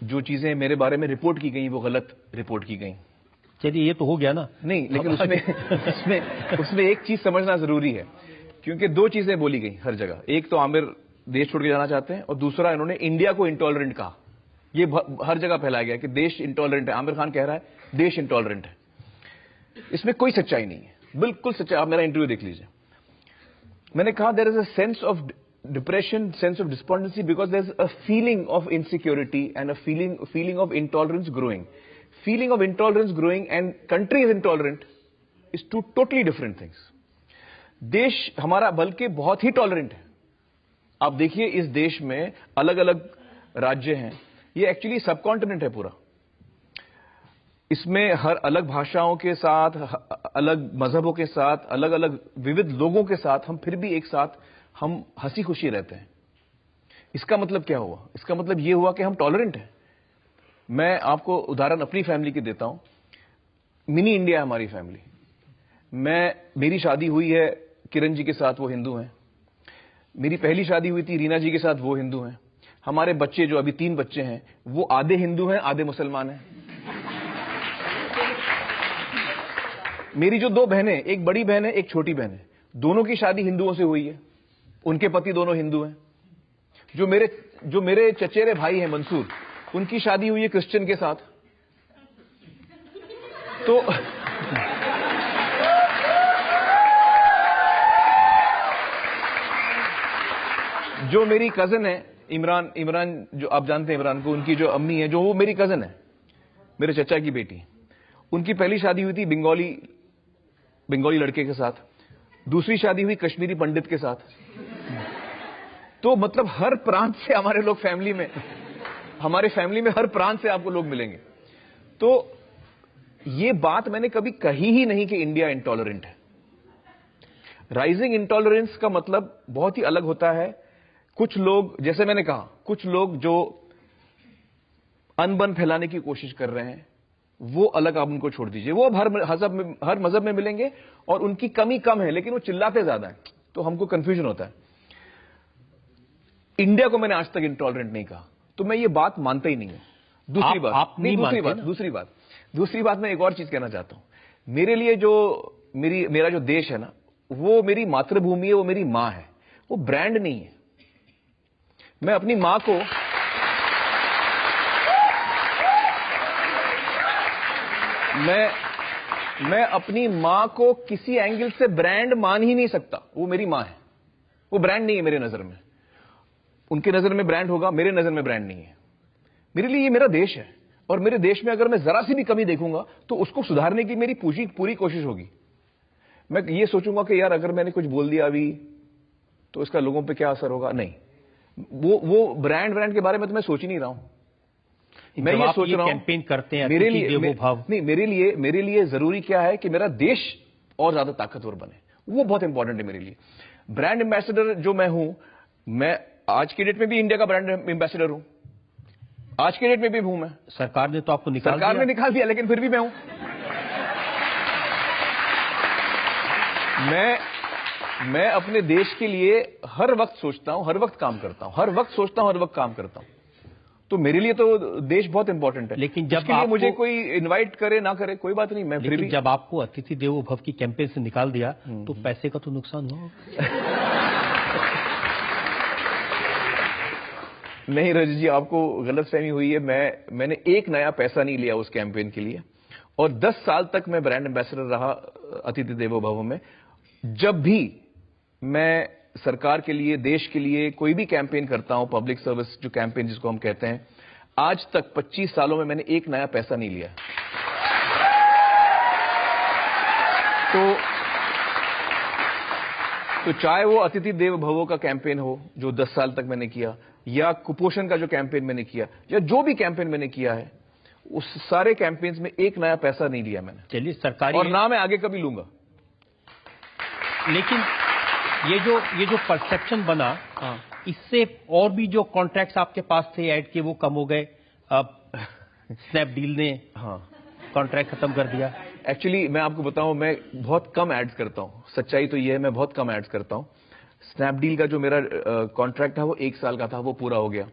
Speaker 3: जो चीजें मेरे बारे में रिपोर्ट की गई वो गलत रिपोर्ट की गई।
Speaker 2: चलिए, ये तो हो गया ना।
Speaker 3: नहीं, लेकिन उसमें एक चीज समझना जरूरी है, क्योंकि दो चीजें बोली गई हर जगह। एक तो आमिर देश छोड़ के जाना चाहते हैं, और दूसरा इन्होंने इंडिया को इंटॉलरेंट कहा। ये हर जगह फैलाया गया कि देश इंटॉलरेंट है। आमिर खान कह रहा है देश इंटॉलरेंट है। इसमें कोई सच्चाई नहीं है, बिल्कुल सच्चाई। आप मेरा इंटरव्यू देख लीजिए। मैंने कहा there is a sense of depression, sense of despondency, because there is a feeling of insecurity and a feeling of intolerance growing. Feeling of intolerance growing and country is intolerant is two totally different things. देश हमारा बल्कि बहुत ही tolerant है। आप देखिए, इस देश में अलग अलग राज्य हैं, ये एक्चुअली सब कॉन्टिनेंट है पूरा। इसमें हर अलग भाषाओं के साथ, अलग मजहबों के साथ, अलग अलग विविध लोगों के साथ हम फिर भी एक साथ हम हंसी खुशी रहते हैं। इसका मतलब क्या हुआ? इसका मतलब यह हुआ कि हम टॉलरेंट हैं। मैं आपको उदाहरण अपनी फैमिली की देता हूं। मिनी इंडिया है हमारी फैमिली। मेरी शादी हुई है किरण जी के साथ, वो हिंदू हैं। मेरी पहली शादी हुई थी रीना जी के साथ, वो हिंदू हैं। हमारे बच्चे, जो अभी 3 बच्चे हैं, वो आधे हिंदू हैं, आधे मुसलमान हैं। मेरी जो 2 बहनें, एक बड़ी बहन है, एक छोटी बहन है, दोनों की शादी हिंदुओं से हुई है, उनके पति दोनों हिंदू हैं। जो मेरे चचेरे भाई हैं मंसूर, उनकी शादी हुई है क्रिश्चियन के साथ। तो जो मेरी कजन है इमरान, जो आप जानते हैं इमरान को, उनकी जो अम्मी है, जो वो मेरी कजन है, मेरे चचा की बेटी, उनकी पहली शादी हुई थी बंगाली लड़के के साथ, दूसरी शादी हुई कश्मीरी पंडित के साथ। तो मतलब हर प्रांत से हमारे लोग हमारे फैमिली में हर प्रांत से आपको लोग मिलेंगे। तो ये बात मैंने कभी कही ही नहीं कि इंडिया इंटॉलरेंट है। राइजिंग इंटॉलरेंस का मतलब बहुत ही अलग होता है। कुछ लोग, जैसे मैंने कहा, कुछ लोग जो अनबन फैलाने की कोशिश कर रहे हैं, वो अलग, आप उनको छोड़ दीजिए। वो हर मजहब में मिलेंगे और उनकी कमी कम है, लेकिन वो चिल्लाते ज्यादा है, तो हमको कंफ्यूजन होता है। इंडिया को मैंने आज तक इंटॉलरेंट नहीं कहा, तो मैं ये बात मानता ही नहीं हूं। दूसरी बात मैं एक और चीज कहना चाहता हूं। मेरे लिए मेरा जो देश है ना, वो मेरी मातृभूमि है, वो मेरी मां है, वो ब्रांड नहीं है। मैं अपनी मां को मैं अपनी मां को किसी एंगल से ब्रांड मान ही नहीं सकता। वो मेरी मां है, वो ब्रांड नहीं है मेरे नजर में। उनके नजर में ब्रांड होगा, मेरे नजर में ब्रांड नहीं है। मेरे लिए ये मेरा देश है, और मेरे देश में अगर मैं जरा सी भी कमी देखूंगा तो उसको सुधारने की मेरी पूरी कोशिश होगी। मैं ये सोचूंगा कि यार अगर मैंने कुछ बोल दिया अभी तो इसका लोगों पे क्या असर होगा। नहीं, वो ब्रांड के बारे में तो मैं सोच ही नहीं रहा हूं। मैं ये सोच रहा हूं
Speaker 2: कैंपेन करते हैं
Speaker 3: मेरे लिए जरूरी क्या है कि मेरा देश और ज्यादा ताकतवर बने। वो बहुत इंपॉर्टेंट है मेरे लिए। ब्रांड एम्बेसडर जो मैं हूं, मैं आज की डेट में भी इंडिया का ब्रांड एम्बेसडर हूं, आज के डेट में भी हूं मैं।
Speaker 2: सरकार ने तो आपको निकाल
Speaker 3: सरकार
Speaker 2: दिया।
Speaker 3: ने निकाल दिया, लेकिन फिर भी मैं हूं। मैं अपने देश के लिए हर वक्त सोचता हूं, हर वक्त काम करता हूं, हर वक्त सोचता हूं, हर वक्त काम करता हूं। तो मेरे लिए तो देश बहुत इंपॉर्टेंट है।
Speaker 2: लेकिन जब
Speaker 3: उसके लिए मुझे कोई इनवाइट करे ना करे कोई बात नहीं, मैं फिर भी।
Speaker 2: जब आपको अतिथि देवो भव की कैंपेन से निकाल दिया तो पैसे का तो नुकसान हुआ।
Speaker 3: नहीं रजत जी, आपको गलतफहमी हुई है। मैंने एक नया पैसा नहीं लिया उस कैंपेन के लिए, और 10 साल तक मैं ब्रांड एम्बेसडर रहा अतिथि देवो भव में। जब भी मैं सरकार के लिए, देश के लिए कोई भी कैंपेन करता हूं, पब्लिक सर्विस जो कैंपेन जिसको हम कहते हैं, आज तक 25 सालों में मैंने एक नया पैसा नहीं लिया। तो चाहे वो अतिथि देव भवो का कैंपेन हो जो 10 साल तक मैंने किया, या कुपोषण का जो कैंपेन मैंने किया, या जो भी कैंपेन मैंने किया है, उस सारे कैंपेन्स में एक नया पैसा नहीं लिया मैंने।
Speaker 2: चलिए, सरकारी
Speaker 3: और ना मैं आगे कभी लूंगा।
Speaker 2: लेकिन ये जो परसेप्शन बना, इससे और भी जो कॉन्ट्रैक्ट्स आपके पास थे ऐड के, वो कम हो गए। अब स्नैपडील ने कॉन्ट्रैक्ट खत्म कर दिया।
Speaker 3: एक्चुअली मैं आपको बताऊं, मैं बहुत कम एड्स करता हूं। सच्चाई तो ये है, मैं बहुत कम एड्स करता हूं। स्नैपडील का जो मेरा कॉन्ट्रैक्ट था वो 1 साल का था, वो पूरा हो गया।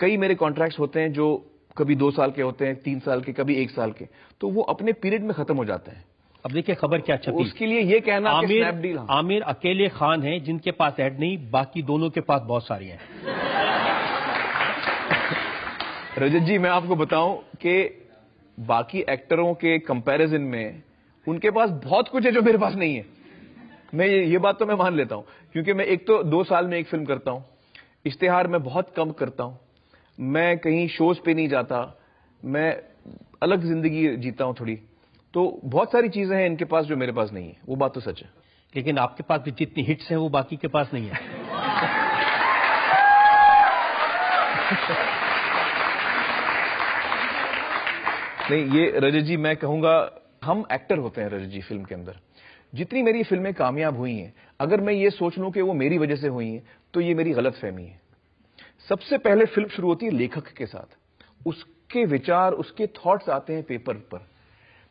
Speaker 3: कई मेरे कॉन्ट्रैक्ट्स होते हैं जो कभी 2 साल के होते हैं, 3 साल के, कभी 1 साल के, तो वो अपने पीरियड में खत्म हो जाते हैं।
Speaker 2: अब देखिए खबर क्या छपी।
Speaker 3: उसके लिए ये कहना कि स्नैपडील,
Speaker 2: आमिर अकेले खान हैं जिनके पास ऐड नहीं, बाकी दोनों के पास बहुत सारी हैं।
Speaker 3: रजत जी, मैं आपको बताऊं कि बाकी एक्टरों के कंपैरिजन में उनके पास बहुत कुछ है जो मेरे पास नहीं है। मैं ये बात तो मैं मान लेता हूं, क्योंकि मैं एक तो 2 साल में एक फिल्म करता हूं, इश्तिहार मैं बहुत कम करता हूं, मैं कहीं शोज पे नहीं जाता, मैं अलग जिंदगी जीता हूं थोड़ी। तो बहुत सारी चीजें हैं इनके पास जो मेरे पास नहीं है, वो बात तो सच है।
Speaker 2: लेकिन आपके पास भी जितनी हिट्स हैं वो बाकी के पास नहीं है।
Speaker 3: नहीं, ये रजत जी मैं कहूंगा, हम एक्टर होते हैं रजत जी फिल्म के अंदर। जितनी मेरी फिल्में कामयाब हुई हैं, अगर मैं ये सोच लूं कि वो मेरी वजह से हुई हैं, तो ये मेरी गलतफहमी है। सबसे पहले फिल्म शुरू होती है लेखक के साथ, उसके विचार, उसके थॉट्स आते हैं पेपर पर,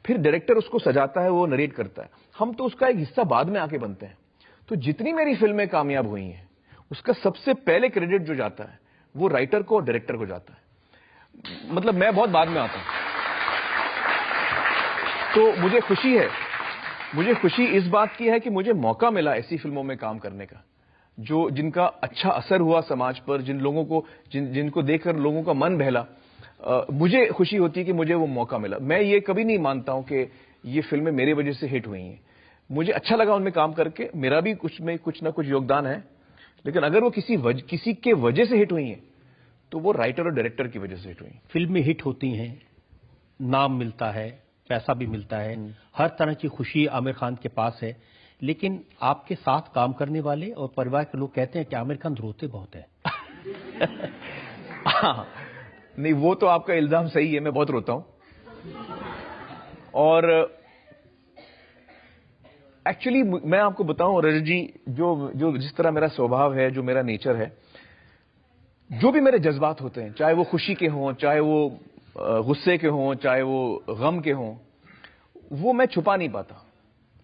Speaker 3: फिर डायरेक्टर उसको सजाता है, वो नरेट करता है, हम तो उसका एक हिस्सा बाद में आके बनते हैं। तो जितनी मेरी फिल्में कामयाब हुई हैं, उसका सबसे पहले क्रेडिट जो जाता है वो राइटर को और डायरेक्टर को जाता है। मतलब मैं बहुत बाद में आता हूं। तो मुझे खुशी इस बात की है कि मुझे मौका मिला ऐसी फिल्मों में काम करने का जो जिनका अच्छा असर हुआ समाज पर, जिन लोगों को जिनको देखकर लोगों का मन बहला। मुझे खुशी होती है कि मुझे वो मौका मिला। मैं ये कभी नहीं मानता हूं कि ये फिल्में मेरे वजह से हिट हुई हैं। मुझे अच्छा लगा उनमें काम करके, मेरा भी कुछ ना कुछ योगदान है, लेकिन अगर वो किसी के वजह से हिट हुई हैं तो वो राइटर और डायरेक्टर की वजह से हिट हुई।
Speaker 2: फिल्में हिट होती हैं, नाम मिलता है, पैसा भी मिलता है, हर तरह की खुशी आमिर खान के पास है, लेकिन आपके साथ काम करने वाले और परिवार के लोग कहते हैं कि आमिर खान रोते बहुत है।
Speaker 3: नहीं, वो तो आपका इल्जाम सही है, मैं बहुत रोता हूं। और एक्चुअली मैं आपको बताऊं रजत जी, जो जिस तरह मेरा स्वभाव है, जो मेरा नेचर है, जो भी मेरे जज्बात होते हैं, चाहे वो खुशी के हों, चाहे वो गुस्से के हों, चाहे वो गम के हों, वो मैं छुपा नहीं पाता।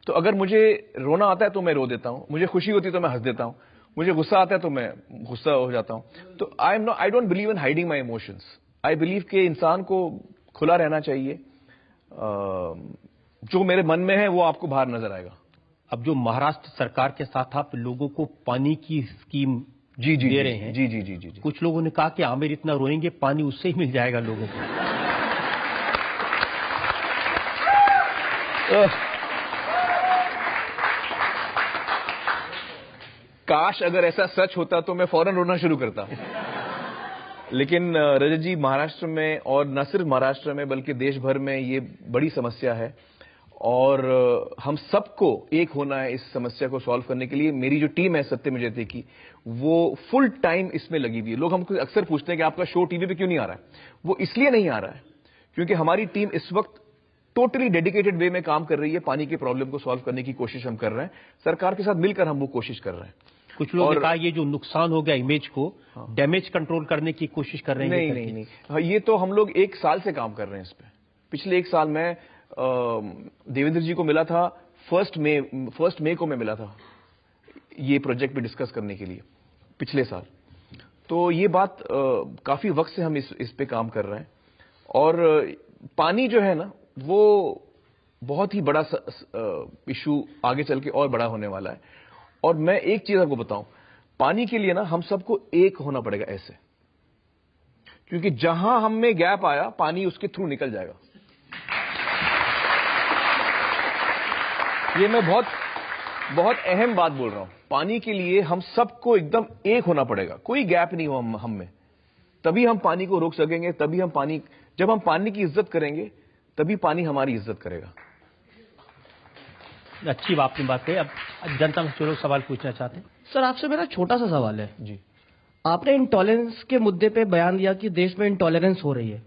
Speaker 3: तो अगर मुझे रोना आता है तो मैं रो देता हूं, मुझे खुशी होती है तो मैं हंस देता हूं, मुझे गुस्सा आता है तो मैं गुस्सा हो जाता हूं। तो I don't believe in hiding my emotions. I believe कि इंसान को खुला रहना चाहिए, जो मेरे मन में है वो आपको बाहर नजर आएगा।
Speaker 2: अब जो महाराष्ट्र सरकार के साथ आप लोगों को पानी की स्कीम दे रहे हैं,
Speaker 3: जी,
Speaker 2: कुछ लोगों ने कहा कि आमिर इतना रोएंगे पानी उससे ही मिल जाएगा लोगों को।
Speaker 3: काश अगर ऐसा सच होता तो मैं फौरन रोना शुरू करता। लेकिन रजत जी, महाराष्ट्र में, और न सिर्फ महाराष्ट्र में बल्कि देश भर में ये बड़ी समस्या है, और हम सबको एक होना है इस समस्या को सॉल्व करने के लिए। मेरी जो टीम है सत्यम जयते की, वो फुल टाइम इसमें लगी हुई है। लोग हमको अक्सर पूछते हैं कि आपका शो टीवी पे क्यों नहीं आ रहा है। वो इसलिए नहीं आ रहा है क्योंकि हमारी टीम इस वक्त टोटली डेडिकेटेड वे में काम कर रही है। पानी के प्रॉब्लम को सॉल्व करने की कोशिश हम कर रहे हैं, सरकार के साथ मिलकर हम वो कोशिश कर रहे हैं।
Speaker 2: कुछ लोग ने कहा ये जो नुकसान हो गया इमेज को, डैमेज कंट्रोल करने की कोशिश कर रहे हैं।
Speaker 3: नहीं, ये तो हम लोग 1 साल से काम कर रहे हैं इस पे। पिछले 1 साल में देवेंद्र जी को मिला था, 1 मई को मैं मिला था ये प्रोजेक्ट पे डिस्कस करने के लिए पिछले साल। तो ये बात काफी वक्त से हम इस पे काम कर रहे हैं। और पानी जो है ना, वो बहुत ही बड़ा इशू आगे चल के और बड़ा होने वाला है। और मैं एक चीज आपको बताऊं, पानी के लिए ना हम सबको एक होना पड़ेगा ऐसे, क्योंकि जहां हम में गैप आया पानी उसके थ्रू निकल जाएगा। ये मैं बहुत अहम बात बोल रहा हूं। पानी के लिए हम सबको एकदम एक होना पड़ेगा, कोई गैप नहीं हो हम में, तभी हम पानी को रोक सकेंगे। जब हम पानी की इज्जत करेंगे तभी पानी हमारी इज्जत करेगा।
Speaker 2: अच्छी आपने बात कही। अब जनता में लोग सवाल पूछना चाहते हैं।
Speaker 5: सर, आपसे मेरा छोटा सा सवाल है
Speaker 3: जी।
Speaker 5: आपने इंटॉलरेंस के मुद्दे पे बयान दिया कि देश में इंटॉलरेंस हो रही है,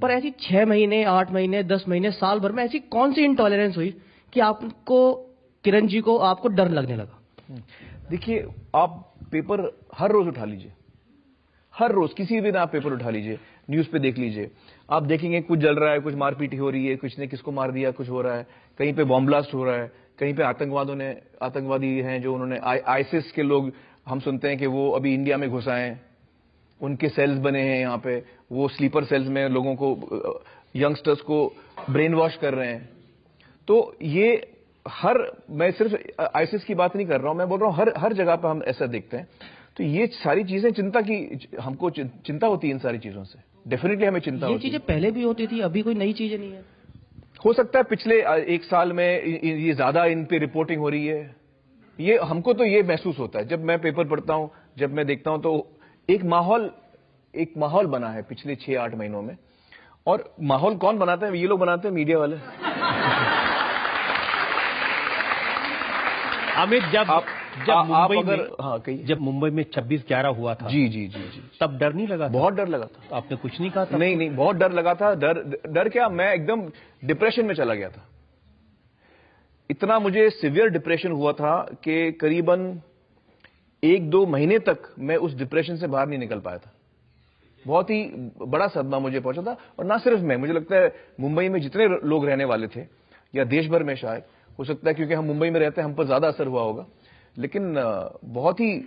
Speaker 5: पर ऐसी 6 महीने, 8 महीने, 10 महीने, साल भर में ऐसी कौन सी इंटॉलरेंस हुई कि आपको, किरण जी को, आपको डर लगने लगा?
Speaker 3: देखिए, आप पेपर हर रोज उठा लीजिए, हर रोज किसी भी दिन आप पेपर उठा लीजिए, न्यूज पे देख लीजिए, आप देखेंगे कुछ जल रहा है, कुछ मारपीट हो रही है, कुछ ने किसको मार दिया, कुछ हो रहा है, कहीं पे बॉम्ब ब्लास्ट हो रहा है, कहीं पे आतंकवादी हैं जो उन्होंने आईसिस के लोग, हम सुनते हैं कि वो अभी इंडिया में घुस आए हैं, उनके सेल्स बने हैं यहाँ पे, वो स्लीपर सेल्स में लोगों को, यंगस्टर्स को ब्रेन वॉश कर रहे हैं। तो ये मैं सिर्फ आईसिस की बात नहीं कर रहा हूं, मैं बोल रहा हूं हर जगह पर हम ऐसा देखते हैं। तो ये सारी चीजें हमको चिंता होती है इन सारी चीजों से, डेफिनेटली हमें चिंता होती है।
Speaker 5: ये चीजें पहले भी होती थी, अभी कोई नई चीजें नहीं है?
Speaker 3: हो सकता है पिछले 1 साल में ये ज्यादा इन पे रिपोर्टिंग हो रही है, ये हमको तो ये महसूस होता है। जब मैं पेपर पढ़ता हूं, जब मैं देखता हूं, तो एक माहौल बना है पिछले 6-8 महीनों में। और माहौल कौन बनाता है? ये लोग बनाते हैं, मीडिया वाले।
Speaker 2: अमित, जब मुंबई में 26/11 हुआ था,
Speaker 3: जी,
Speaker 2: तब डर नहीं लगा?
Speaker 3: बहुत डर लगा था।
Speaker 2: आपने कुछ नहीं कहा था?
Speaker 3: नहीं, बहुत डर लगा था। डर क्या, मैं एकदम डिप्रेशन में चला गया था। इतना मुझे सिवियर डिप्रेशन हुआ था कि करीबन 1-2 महीने तक मैं उस डिप्रेशन से बाहर नहीं निकल पाया था। बहुत ही बड़ा सदमा मुझे पहुंचा था। और ना सिर्फ मैं, मुझे लगता है मुंबई में जितने लोग रहने वाले थे, या देश भर में शायद, हो सकता है क्योंकि हम मुंबई में रहते हैं हम पर ज्यादा असर हुआ होगा, लेकिन बहुत ही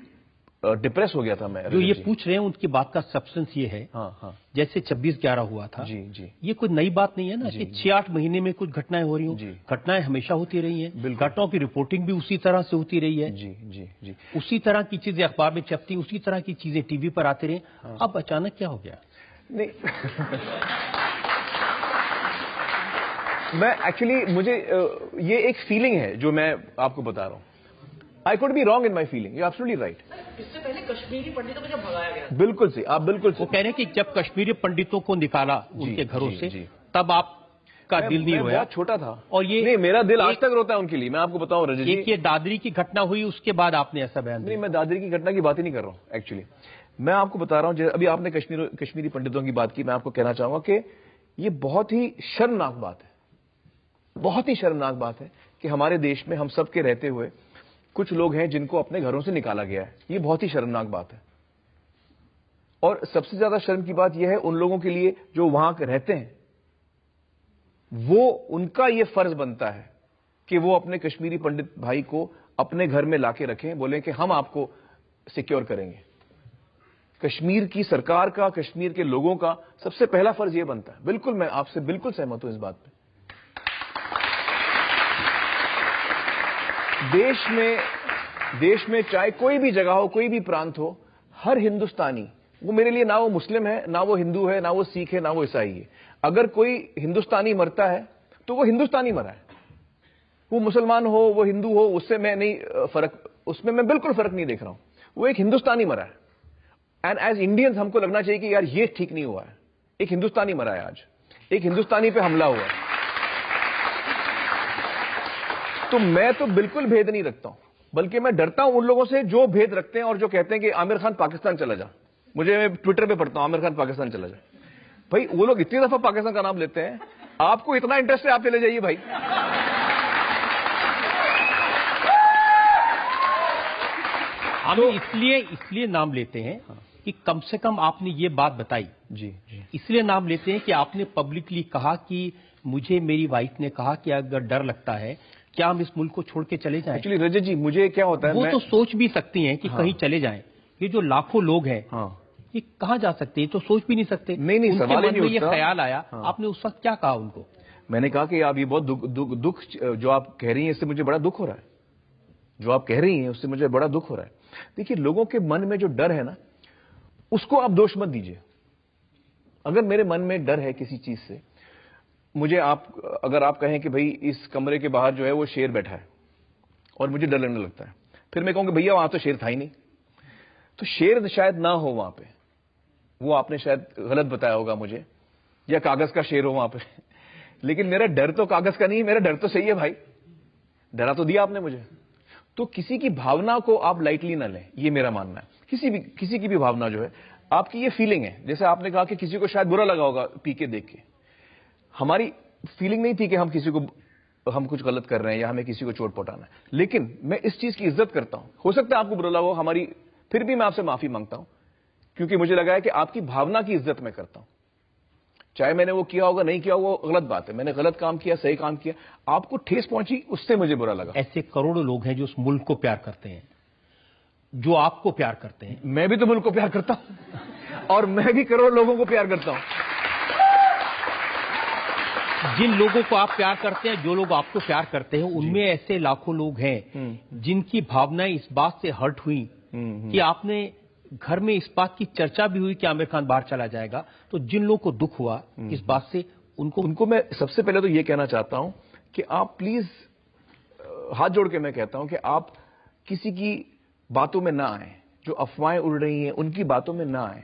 Speaker 3: डिप्रेस हो गया था मैं।
Speaker 2: जो ये पूछ रहे हैं उनकी बात का सब्सटेंस ये है,
Speaker 3: हाँ,
Speaker 2: जैसे 26/11 हुआ था,
Speaker 3: जी,
Speaker 2: ये कोई नई बात नहीं है ना कि 6-8 महीने में कुछ घटनाएं हो रही हों। घटनाएं हमेशा होती रही हैं, घटनाओं की रिपोर्टिंग भी उसी तरह से होती रही है।
Speaker 3: जी।
Speaker 2: उसी तरह की चीजें अखबार में छपती, उसी तरह की चीजें टीवी पर आती रही। अब अचानक क्या हो गया?
Speaker 3: नहीं मैं एक्चुअली, मुझे ये एक फीलिंग है जो मैं आपको बता रहा हूं। I could be wrong in my feeling, you absolutely right.
Speaker 5: इससे पहले कश्मीरी पंडितों को जब भगाया गया,
Speaker 3: बिल्कुल सही, आप बिल्कुल सही।
Speaker 2: वो कह रहे हैं कि जब कश्मीरी पंडितों को निकाला उनके घरों से, तब आपका दिल नहीं रोया?
Speaker 3: बहुत छोटा था।
Speaker 2: और ये
Speaker 3: नहीं, मेरा दिल आज तक रोता है उनके लिए, मैं आपको बताऊं रजत जी।
Speaker 2: एक ये दादरी की घटना हुई, उसके बाद आपने ऐसा बयान दिया?
Speaker 3: नहीं, मैं दादरी की घटना की बात ही नहीं कर रहा हूं एक्चुअली। मैं आपको बता रहा हूं, अभी आपने कश्मीरी पंडितों की बात की, मैं आपको कहना चाहूंगा कि ये बहुत ही शर्मनाक बात है, बहुत ही शर्मनाक बात है कि हमारे देश में हम सब के रहते हुए कुछ लोग हैं जिनको अपने घरों से निकाला गया है। ये बहुत ही शर्मनाक बात है। और सबसे ज्यादा शर्म की बात यह है उन लोगों के लिए जो वहां रहते हैं, वो उनका ये फर्ज बनता है कि वो अपने कश्मीरी पंडित भाई को अपने घर में लाके रखें, बोलें कि हम आपको सिक्योर करेंगे। कश्मीर की सरकार का, कश्मीर के लोगों का सबसे पहला फर्ज यह बनता है। बिल्कुल, मैं आपसे बिल्कुल सहमत हूं इस बात पे। देश में चाहे कोई भी जगह हो, कोई भी प्रांत हो, हर हिंदुस्तानी, वो मेरे लिए ना वो मुस्लिम है, ना वो हिंदू है, ना वो सिख है, ना वो ईसाई है, अगर कोई हिंदुस्तानी मरता है तो वो हिंदुस्तानी मरा है। वो मुसलमान हो, वो हिंदू हो, उससे मैं नहीं उसमें मैं बिल्कुल फर्क नहीं देख रहा हूं। वो एक हिंदुस्तानी मरा है। एंड एज इंडियंस हमको लगना चाहिए कि यार ये ठीक नहीं हुआ है, एक हिंदुस्तानी मरा है, आज एक हिंदुस्तानी पे हमला हुआ है। तो मैं तो बिल्कुल भेद नहीं रखता हूं, बल्कि मैं डरता हूं उन लोगों से जो भेद रखते हैं और जो कहते हैं कि आमिर खान पाकिस्तान चला जा। मैं ट्विटर पे पढ़ता हूं आमिर खान पाकिस्तान चला जा। भाई वो लोग इतनी दफा पाकिस्तान का नाम लेते हैं आपको इतना इंटरेस्ट है, आप चले जाइए भाई।
Speaker 2: हम इसलिए नाम लेते हैं कि कम से कम आपने ये बात बताई।
Speaker 3: जी जी।
Speaker 2: इसलिए नाम लेते हैं कि आपने पब्लिकली कहा कि मुझे मेरी वाइफ ने कहा कि अगर डर लगता है क्या हम इस मुल्क को छोड़ के चले जाएं।
Speaker 3: एक्चुअली रजत जी, मुझे क्या होता है,
Speaker 2: वो तो सोच भी सकती हैं कि कहीं चले जाएं। ये जो लाखों लोग हैं, ये कहाँ जा सकते हैं, तो सोच भी नहीं सकते।
Speaker 3: नहीं,
Speaker 2: उनके
Speaker 3: सवाल ही
Speaker 2: मन
Speaker 3: नहीं
Speaker 2: में ये
Speaker 3: उठता।
Speaker 2: ख्याल आया, आपने उस वक्त क्या कहा उनको?
Speaker 3: मैंने कहा कि आप ये बहुत दुख जो आप कह रही हैं, इससे मुझे बड़ा दुख हो रहा है। जो आप कह रही हैं उससे मुझे बड़ा दुख हो रहा है। देखिए, लोगों के मन में जो डर है ना, उसको आप दोष मत दीजिए। अगर मेरे मन में डर है किसी चीज से, मुझे अगर आप कहें कि भाई इस कमरे के बाहर जो है वो शेर बैठा है और मुझे डर लगने लगता है, फिर मैं कहूंगा भैया वहां तो शेर था ही नहीं, तो शेर शायद ना हो वहां पे, वो आपने शायद गलत बताया होगा मुझे, या कागज का शेर हो वहां पे। लेकिन मेरा डर तो कागज का नहीं है, मेरा डर तो सही है भाई, डरा तो दिया आपने मुझे। तो किसी की भावना को आप लाइटली ना लें, ये मेरा मानना है। किसी की भी भावना जो है, आपकी ये फीलिंग है, जैसे आपने कहा कि किसी को शायद बुरा लगा होगा पी के देख के, हमारी फीलिंग नहीं थी कि हम कुछ गलत कर रहे हैं या हमें किसी को चोट पहुंचाना है। लेकिन मैं इस चीज की इज्जत करता हूं। हो सकता है आपको बुरा लगा हो, फिर भी मैं आपसे माफी मांगता हूं, क्योंकि मुझे लगा है कि आपकी भावना की इज्जत मैं करता हूं। चाहे मैंने वो किया होगा, नहीं किया होगा, वो गलत बात है। मैंने गलत काम किया, सही काम किया, आपको ठेस पहुंची, उससे मुझे बुरा लगा।
Speaker 2: ऐसे करोड़ों लोग हैं जो उस मुल्क को प्यार करते हैं, जो आपको प्यार करते हैं।
Speaker 3: मैं भी तो मुल्क को प्यार करता हूं और मैं भी करोड़ों लोगों को प्यार करता हूं।
Speaker 2: जिन लोगों को आप प्यार करते हैं, जो लोग आपको प्यार करते हैं, उनमें ऐसे लाखों लोग हैं जिनकी भावनाएं इस बात से हर्ट हुई कि आपने घर में इस बात की चर्चा भी हुई कि आमिर खान बाहर चला जाएगा, तो जिन लोगों को दुख हुआ इस बात से, उनको मैं
Speaker 3: सबसे पहले तो ये कहना चाहता हूं कि आप प्लीज, हाथ जोड़ के मैं कहता हूं कि आप किसी की बातों में ना आए, जो अफवाहें उड़ रही हैं उनकी बातों में ना आए।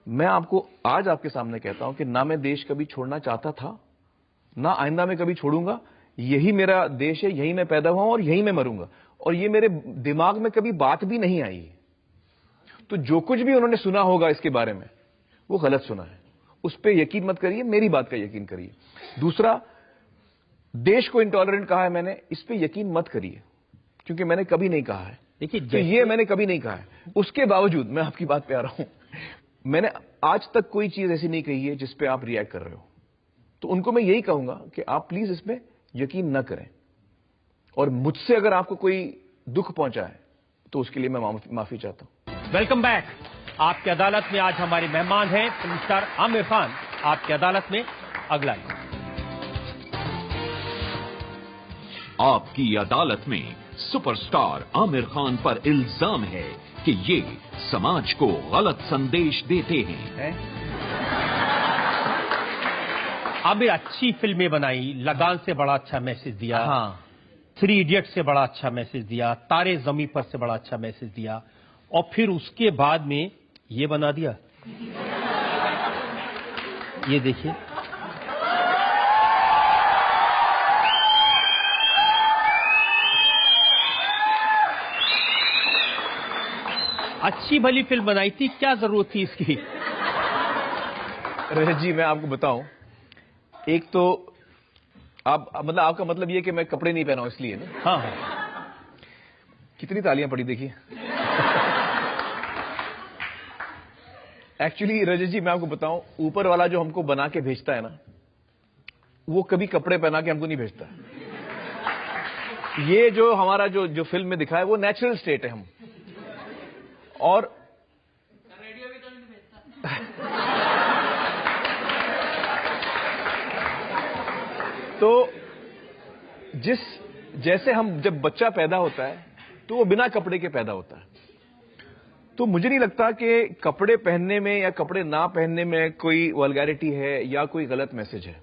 Speaker 3: मैं आपको आज आपके सामने कहता हूं कि ना मैं देश कभी छोड़ना चाहता था, ना आइंदा में कभी छोड़ूंगा। यही मेरा देश है, यही मैं पैदा हुआ हूं और यही मैं मरूंगा, और ये मेरे दिमाग में कभी बात भी नहीं आई। तो जो कुछ भी उन्होंने सुना होगा इसके बारे में, वो गलत सुना है, उस पर यकीन मत करिए, मेरी बात का यकीन करिए। दूसरा, देश को इंटॉलरेंट कहा है मैंने, इस पर यकीन मत करिए, क्योंकि मैंने कभी नहीं कहा है।
Speaker 2: देखिए,
Speaker 3: तो ये मैंने कभी नहीं कहा है। उसके बावजूद मैं आपकी बात पे आ रहा हूं, मैंने आज तक कोई चीज ऐसी नहीं कही है जिस पे आप रिएक्ट कर रहे हो। तो उनको मैं यही कहूंगा कि आप प्लीज इसमें यकीन न करें, और मुझसे अगर आपको कोई दुख पहुंचा है तो उसके लिए मैं माफी चाहता हूं।
Speaker 2: Welcome back. आपकी अदालत में आज हमारे मेहमान हैं फिल्म स्टार आमिर खान। आपकी अदालत में अगला।
Speaker 4: आपकी अदालत में सुपरस्टार आमिर खान पर इल्जाम है कि ये समाज को गलत संदेश देते हैं।
Speaker 2: आमिर अच्छी फिल्में बनाई, लगान से बड़ा अच्छा मैसेज दिया, 3 इडियट से बड़ा अच्छा मैसेज दिया, तारे ज़मीं पर से बड़ा अच्छा मैसेज दिया, और फिर उसके बाद में ये बना दिया। ये देखिए, अच्छी भली फिल्म बनाई थी, क्या जरूरत थी इसकी?
Speaker 3: रजत जी, मैं आपको बताऊं, एक तो आपका मतलब ये कि मैं कपड़े नहीं पहना हूं इसलिए ना?
Speaker 2: हाँ।
Speaker 3: कितनी तालियां पड़ी देखिए। एक्चुअली रजत जी, मैं आपको बताऊं, ऊपर वाला जो हमको बना के भेजता है ना, वो कभी कपड़े पहना के हमको नहीं भेजता। ये जो हमारा जो फिल्म में दिखा है, वो नेचुरल स्टेट है हम। और रेडियो भी तो नहीं भेजता। तो जैसे जब बच्चा पैदा होता है तो वो बिना कपड़े के पैदा होता है। तो मुझे नहीं लगता कि कपड़े पहनने में या कपड़े ना पहनने में कोई वल्गैरिटी है या कोई गलत मैसेज है,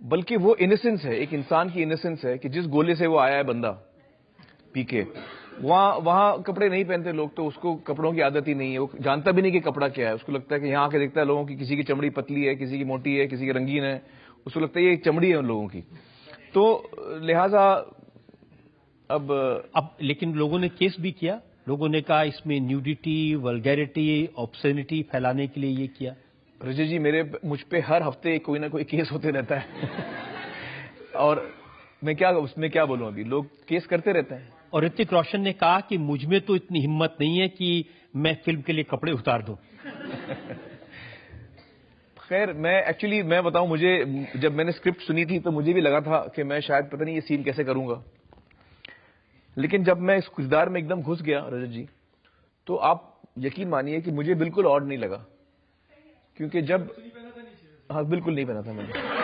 Speaker 3: बल्कि वो इनोसेंस है, एक इंसान की इनोसेंस है कि जिस गोले से वो आया है बंदा पी के, वहां कपड़े नहीं पहनते लोग, तो उसको कपड़ों की आदत ही नहीं है। वो जानता भी नहीं कि कपड़ा क्या है। उसको लगता है कि यहां आके देखता है लोगों की, किसी की चमड़ी पतली है, किसी की मोटी है, किसी की रंगीन है, उसको लगता है ये चमड़ी है उन लोगों की। तो लिहाजा अब
Speaker 2: लेकिन लोगों ने केस भी किया। लोगों ने कहा इसमें न्यूडिटी, वल्गैरिटी, ऑब्ससेनिटी फैलाने के लिए ये किया।
Speaker 3: रजत जी, मुझ पे हर हफ्ते कोई ना कोई केस होते रहता है और मैं उसमें क्या बोलूं, अभी लोग केस करते रहते हैं।
Speaker 2: और ऋतिक रोशन ने कहा कि मुझ में तो इतनी हिम्मत नहीं है कि मैं फिल्म के लिए कपड़े उतार दूं।
Speaker 3: खैर, मैं बताऊं, मुझे जब मैंने स्क्रिप्ट सुनी थी तो मुझे भी लगा था कि मैं शायद पता नहीं ये सीन कैसे करूंगा, लेकिन जब मैं इस किरदार में एकदम घुस गया रजत जी, तो आप यकीन मानिए कि मुझे बिल्कुल ऑड नहीं लगा, क्योंकि जब हाँ बिल्कुल नहीं पहना था मैंने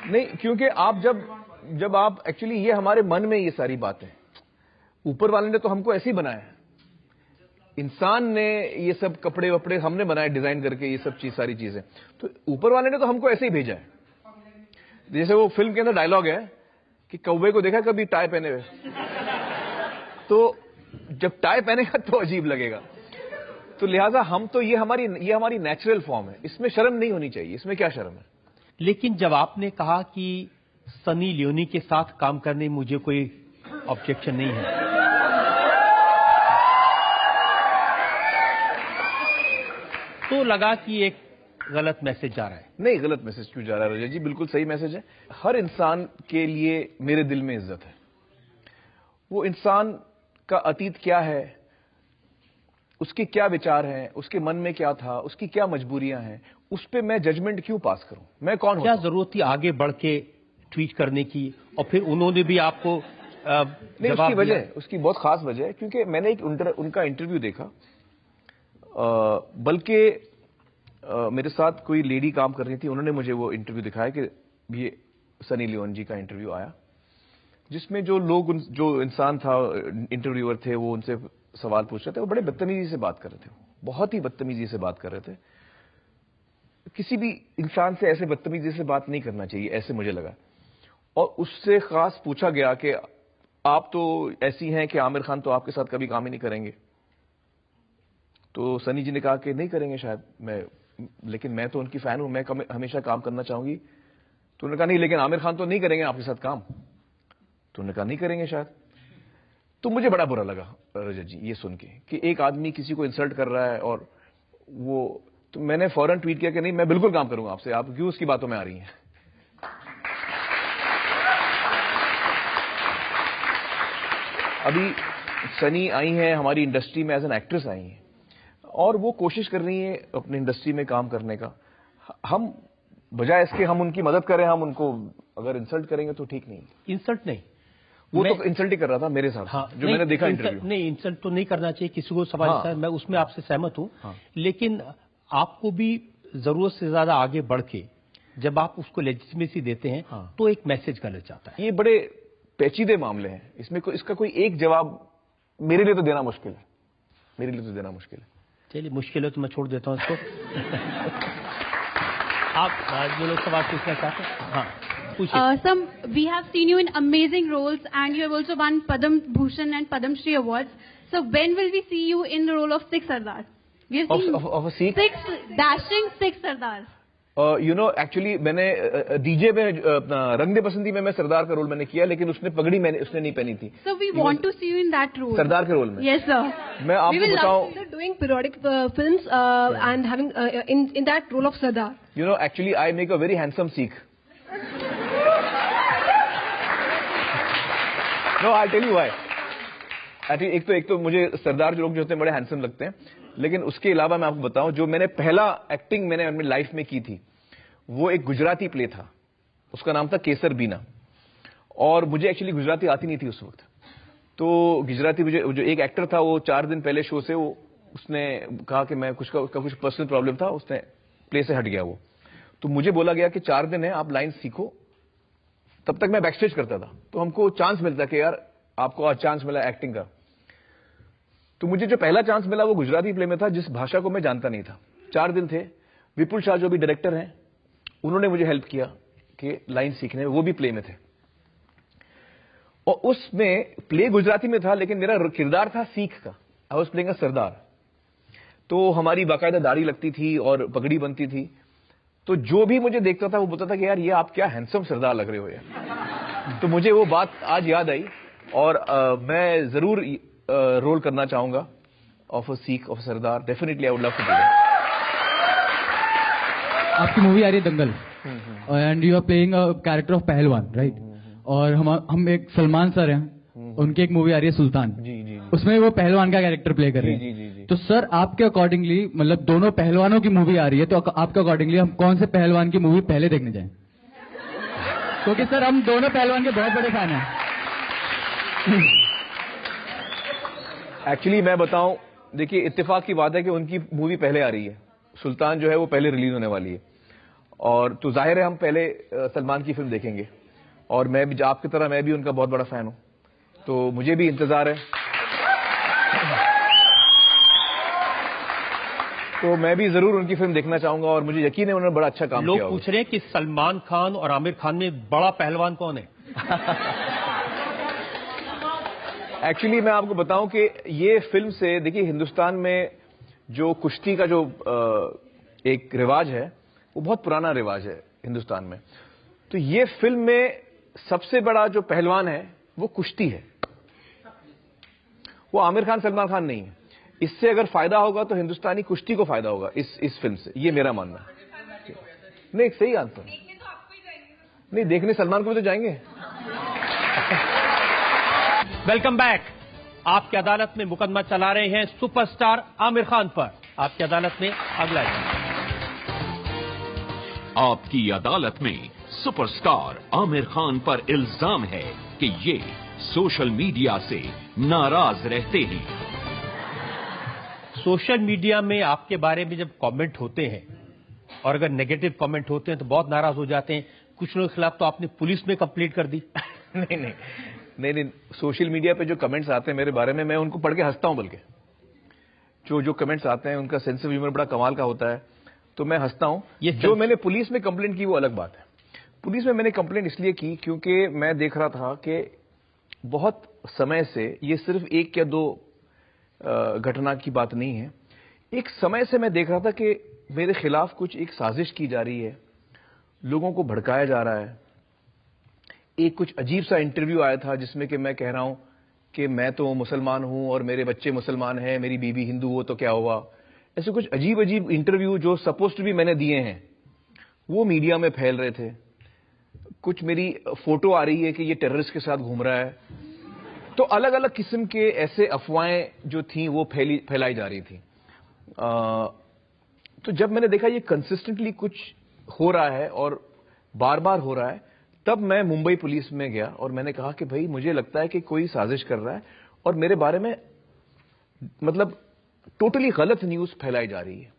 Speaker 3: नहीं, क्योंकि आप जब आप एक्चुअली ये हमारे मन में ये सारी बातें, ऊपर वाले ने तो हमको ऐसे ही बनाया है, इंसान ने ये सब कपड़े वपड़े हमने बनाए डिजाइन करके, ये सब सारी चीजें तो ऊपर वाले ने तो हमको ऐसे ही भेजा है। जैसे वो फिल्म के अंदर डायलॉग है कि कौवे को देखा कभी टाई पहने हुए, तो जब टाई पहनेगा तो अजीब लगेगा, तो लिहाजा हम तो ये हमारी नेचुरल फॉर्म है, इसमें शर्म नहीं होनी चाहिए, इसमें क्या शर्म है।
Speaker 2: लेकिन जब आपने कहा कि सनी लियोनी के साथ काम करने में मुझे कोई ऑब्जेक्शन नहीं है, तो लगा कि एक गलत मैसेज जा रहा है।
Speaker 3: नहीं, गलत मैसेज क्यों जा रहा है रजत जी, बिल्कुल सही मैसेज है। हर इंसान के लिए मेरे दिल में इज्जत है। वो इंसान का अतीत क्या है, उसके क्या विचार हैं, उसके मन में क्या था, उसकी क्या मजबूरियां हैं, उस पे मैं जजमेंट क्यों पास करूं? मैं कौन हूं?
Speaker 2: क्या जरूरत थी आगे बढ़ के ट्वीट करने की? और फिर उन्होंने भी आपको
Speaker 3: नहीं, उसकी वजह, उसकी बहुत खास वजह है, क्योंकि मैंने एक उनका इंटरव्यू देखा, बल्कि मेरे साथ कोई लेडी काम कर रही थी, उन्होंने मुझे वो इंटरव्यू दिखाया कि ये सनी लियोन जी का इंटरव्यू आया, जिसमें जो इंसान था, इंटरव्यूअर थे, वो उनसे सवाल पूछ रहे थे, वो बड़े बदतमीजी से बात कर रहे थे, बहुत ही बदतमीजी से बात कर रहे थे। किसी भी इंसान से ऐसे बदतमीजी से बात नहीं करना चाहिए, ऐसे मुझे लगा। और उससे खास पूछा गया कि आप तो ऐसी हैं कि आमिर खान तो आपके साथ कभी काम ही नहीं करेंगे। तो सनी जी ने कहा कि नहीं करेंगे शायद, लेकिन मैं तो उनकी फैन हूं, मैं हमेशा काम करना चाहूंगी। तो उन्होंने कहा नहीं, लेकिन आमिर खान तो नहीं करेंगे आपके साथ काम। तो उन्होंने कहा नहीं करेंगे शायद। तो मुझे बड़ा बुरा लगा रजत जी ये सुन के कि एक आदमी किसी को इंसल्ट कर रहा है, और वो तो मैंने फौरन ट्वीट किया कि नहीं, मैं बिल्कुल काम करूंगा आपसे, आप क्यों उसकी बातों में आ रही हैं। अभी सनी आई हैं हमारी इंडस्ट्री में, एज एन एक्ट्रेस आई हैं, और वो कोशिश कर रही हैं अपनी इंडस्ट्री में काम करने का। हम बजाय इसके हम उनकी मदद करें, हम उनको अगर इंसल्ट करेंगे तो ठीक नहीं।
Speaker 2: इंसल्ट नहीं,
Speaker 3: वो तो इंसल्ट ही कर रहा था मेरे साथ।
Speaker 2: हाँ,
Speaker 3: जो मैंने देखा इंटरव्यू।
Speaker 2: नहीं, इंसल्ट तो नहीं करना चाहिए किसी को, सवाल हाँ, मैं उसमें आपसे सहमत हूं। हाँ, लेकिन आपको भी जरूरत से ज्यादा आगे बढ़ के जब आप उसको लेजिटिमेसी देते हैं, हाँ, तो एक मैसेज गलत जाता है।
Speaker 3: ये बड़े पेचीदे मामले हैं, इसमें इसका कोई एक जवाब मेरे लिए तो देना मुश्किल है, मेरे लिए तो देना मुश्किल है।
Speaker 2: चलिए, मुश्किल है तो मैं छोड़ देता हूं इसको। आप जो लोग सवाल पूछना चाहते हैं, हाँ
Speaker 6: Some we have seen you in amazing roles, and you have also won Padam Bhushan and Padam Shri awards. So when will we see you in the role of Sikh Sardar? We have seen
Speaker 3: of a Sikh?
Speaker 6: Dashing Sikh Sardar.
Speaker 3: You know, actually मैंने DJ में अपना रंग दे बसंती में मैं सरदार का role मैंने किया, लेकिन उसने पगड़ी उसने नहीं पहनी थी।
Speaker 6: So we want to see you in that role.
Speaker 3: सरदार के रोल में।
Speaker 6: Yes sir.
Speaker 3: मैं आपको बताऊं,
Speaker 7: doing periodic films and having in that role of Sardar.
Speaker 3: You know, actually I make a very handsome Sikh. No, I'll tell you why. एक तो मुझे सरदार जो लोग जो होते हैं बड़े हैंडसम लगते हैं, लेकिन उसके अलावा मैं आपको बताऊं, जो मैंने पहला एक्टिंग मैंने अपनी लाइफ में की थी, वो एक गुजराती प्ले था, उसका नाम था केसर बीना। और मुझे एक्चुअली गुजराती आती नहीं थी उस वक्त, तो गुजराती मुझे जो एक एक्टर था, वो 4 दिन पहले शो से उसने कहा कि मैं उसका कुछ पर्सनल प्रॉब्लम था, उसने प्ले से हट गया वो। तो मुझे बोला गया कि 4 दिन है, आप लाइन सीखो। तब तक मैं बैकस्टेज करता था, तो हमको चांस मिलता कि यार आपको आज चांस मिला एक्टिंग का। तो मुझे जो पहला चांस मिला वो गुजराती प्ले में था, जिस भाषा को मैं जानता नहीं था। 4 दिन थे, विपुल शाह जो भी डायरेक्टर हैं, उन्होंने मुझे हेल्प किया कि लाइन सीखने में, वो भी प्ले में थे। और उसमें प्ले गुजराती में था, लेकिन मेरा किरदार था सीख का। आई वाज प्लेइंग अ सरदार। तो हमारी बाकायदा दाढ़ी लगती थी और पगड़ी बनती थी, तो जो भी मुझे देखता था वो बोलता था कि यार ये आप क्या हैंडसम सरदार लग रहे हो यार। तो मुझे वो बात आज याद आई, और मैं जरूर रोल करना चाहूंगा। of a Sikh, of a Sardar, definitely I would love to do that.
Speaker 8: आपकी मूवी आ रही है Dangal, and you are playing a character of pehlwan, right? और हम एक सलमान सर हैं, उनकी एक मूवी आ रही है सुल्तान, जी, उसमें वो पहलवान का कैरेक्टर प्ले कर रहे हैं। जी। तो सर आपके अकॉर्डिंगली, मतलब दोनों पहलवानों की मूवी आ रही है, तो आपके अकॉर्डिंगली हम कौन से पहलवान की मूवी पहले देखने जाएं? क्योंकि सर हम दोनों पहलवान के बहुत बड़े फैन हैं।
Speaker 3: एक्चुअली मैं बताऊं, देखिए इत्तेफाक की बात है कि उनकी मूवी पहले आ रही है, सुल्तान जो है वो पहले रिलीज होने वाली है, और तो जाहिर है हम पहले सलमान की फिल्म देखेंगे, और मैं भी आपकी तरह मैं भी उनका बहुत बड़ा फैन हूं, तो मुझे भी इंतजार है। तो मैं भी जरूर उनकी फिल्म देखना चाहूंगा, और मुझे यकीन है उन्होंने बड़ा अच्छा काम किया।
Speaker 2: लोग पूछ रहे हैं कि सलमान खान और आमिर खान में बड़ा पहलवान कौन है?
Speaker 3: एक्चुअली मैं आपको बताऊं कि ये फिल्म से, देखिए हिंदुस्तान में जो कुश्ती का जो एक रिवाज है वो बहुत पुराना रिवाज है हिंदुस्तान में, तो ये फिल्म में सबसे बड़ा जो पहलवान है वो कुश्ती है, वो आमिर खान सलमान खान नहीं है। इससे अगर फायदा होगा तो हिंदुस्तानी कुश्ती को फायदा होगा इस फिल्म से, ये मेरा मानना है। नहीं, सही आंसर। नहीं, देखने सलमान को भी तो जाएंगे।
Speaker 2: Welcome back. आपकी अदालत में मुकदमा चला रहे हैं सुपरस्टार आमिर खान पर। आपकी अदालत में अगला
Speaker 4: आपकी अदालत में सुपरस्टार आमिर खान पर इल्जाम है कि ये सोशल मीडिया से नाराज रहते हैं।
Speaker 2: सोशल मीडिया में आपके बारे में जब कमेंट होते हैं, और अगर नेगेटिव कमेंट होते हैं तो बहुत नाराज हो जाते हैं। कुछ लोगों के खिलाफ तो आपने पुलिस में कंप्लेंट कर दी।
Speaker 3: नहीं, सोशल मीडिया पे जो कमेंट्स आते हैं मेरे बारे में, मैं उनको पढ़ के हंसता हूं। बल्कि जो कमेंट्स आते हैं उनका सेंस ऑफ ह्यूमर बड़ा कमाल का होता है, तो मैं हंसता हूं। जो मैंने पुलिस में कंप्लेंट की वो अलग बात है। पुलिस में मैंने कंप्लेंट इसलिए की क्योंकि मैं देख रहा था कि बहुत समय से, ये सिर्फ एक या दो घटना की बात नहीं है, एक समय से मैं देख रहा था कि मेरे खिलाफ कुछ एक साजिश की जा रही है, लोगों को भड़काया जा रहा है। एक कुछ अजीब सा इंटरव्यू आया था जिसमें कि मैं कह रहा हूं कि मैं तो मुसलमान हूं और मेरे बच्चे मुसलमान हैं, मेरी बीवी हिंदू हो तो क्या हुआ। ऐसे कुछ अजीब अजीब इंटरव्यू जो सपोज्ड भी मैंने दिए हैं वो मीडिया में फैल रहे थे। कुछ मेरी फोटो आ रही है कि ये टेररिस्ट के साथ घूम रहा है। तो अलग अलग किस्म के ऐसे अफवाहें जो थी वो फैलाई जा रही थी। तो जब मैंने देखा ये कंसिस्टेंटली कुछ हो रहा है और बार बार हो रहा है, तब मैं मुंबई पुलिस में गया और मैंने कहा कि भाई मुझे लगता है कि कोई साजिश कर रहा है और मेरे बारे में मतलब टोटली गलत न्यूज फैलाई जा रही है।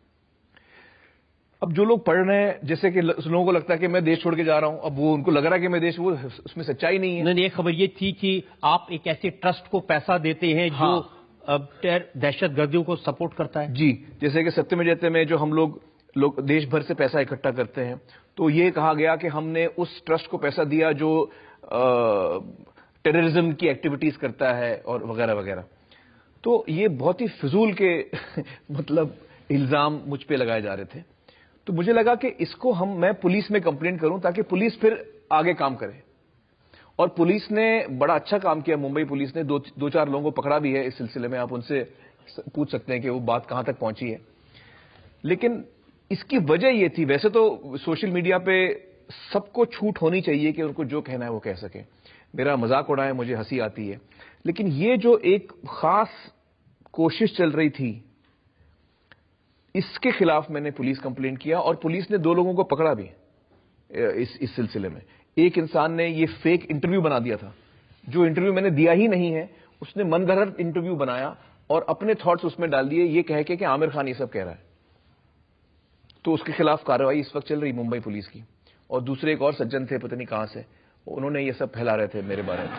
Speaker 3: अब जो लोग पढ़ रहे हैं, जैसे कि लोगों को लगता है कि मैं देश छोड़ के जा रहा हूं, अब वो उनको लग रहा है कि मैं देश, वो उसमें सच्चाई नहीं है।
Speaker 2: नहीं, एक खबर ये थी कि आप एक ऐसे ट्रस्ट को पैसा देते हैं जो दहशत गर्दियों को सपोर्ट करता है।
Speaker 3: जी, जैसे कि सत्यमेव जयते में जो हम लोग देश भर से पैसा इकट्ठा करते हैं, तो ये कहा गया कि हमने उस ट्रस्ट को पैसा दिया जो टेररिज्म की एक्टिविटीज करता है और वगैरह वगैरह। तो ये बहुत ही फिजूल के मतलब इल्जाम मुझ पे लगाए जा रहे थे। तो मुझे लगा कि इसको मैं पुलिस में कंप्लेंट करूं ताकि पुलिस फिर आगे काम करे। और पुलिस ने बड़ा अच्छा काम किया। मुंबई पुलिस ने दो चार लोगों को पकड़ा भी है इस सिलसिले में। आप उनसे पूछ सकते हैं कि वो बात कहां तक पहुंची है। लेकिन इसकी वजह ये थी, वैसे तो सोशल मीडिया पे सबको छूट होनी चाहिए कि उनको जो कहना है वो कह सके, मेरा मजाक उड़ाए, मुझे हंसी आती है। लेकिन ये जो एक खास कोशिश चल रही थी, इसके खिलाफ मैंने पुलिस कंप्लेंट किया और पुलिस ने 2 लोगों को पकड़ा भी इस सिलसिले में। एक इंसान ने ये फेक इंटरव्यू बना दिया था, जो इंटरव्यू मैंने दिया ही नहीं है, उसने मनगढ़ंत इंटरव्यू बनाया और अपने थॉट्स उसमें डाल दिए, ये कह के कि आमिर खान ये सब कह रहा है। तो उसके खिलाफ कार्रवाई इस वक्त चल रही मुंबई पुलिस की। और दूसरे एक और सज्जन थे, पता नहीं कहां से, उन्होंने ये सब फैला रहे थे मेरे बारे में।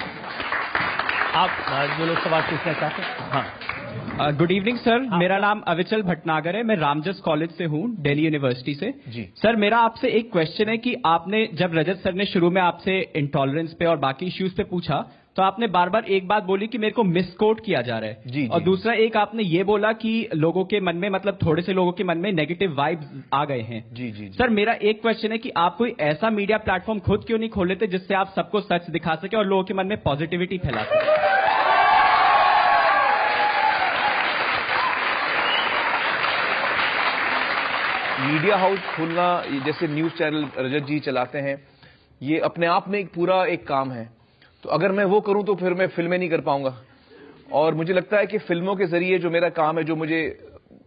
Speaker 2: आप जो लोग सवाल पूछना चाहते हैं? हाँ,
Speaker 9: गुड इवनिंग सर, मेरा नाम अविचल भटनागर है, मैं रामजस कॉलेज से हूँ, दिल्ली यूनिवर्सिटी से।
Speaker 3: जी
Speaker 9: सर, मेरा आपसे एक क्वेश्चन है कि आपने जब रजत सर ने शुरू में आपसे इंटॉलरेंस पे और बाकी इश्यूज पे पूछा, तो आपने बार बार एक बात बोली कि मेरे को मिसकोट किया जा रहा है।
Speaker 3: जी,
Speaker 9: और दूसरा एक आपने ये बोला कि लोगों के मन में, मतलब थोड़े से लोगों के मन में नेगेटिव वाइब्स आ गए हैं।
Speaker 3: जी।
Speaker 9: सर, मेरा एक क्वेश्चन है कि आप कोई ऐसा मीडिया प्लेटफॉर्म खुद क्यों नहीं खोल लेते जिससे आप सबको सच दिखा सके और लोगों के मन में पॉजिटिविटी फैला सके?
Speaker 3: मीडिया हाउस खोलना, जैसे न्यूज चैनल रजत जी चलाते हैं, ये अपने आप में एक पूरा एक काम है। तो अगर मैं वो करूं तो फिर मैं फिल्में नहीं कर पाऊंगा। और मुझे लगता है कि फिल्मों के जरिए जो मेरा काम है, जो मुझे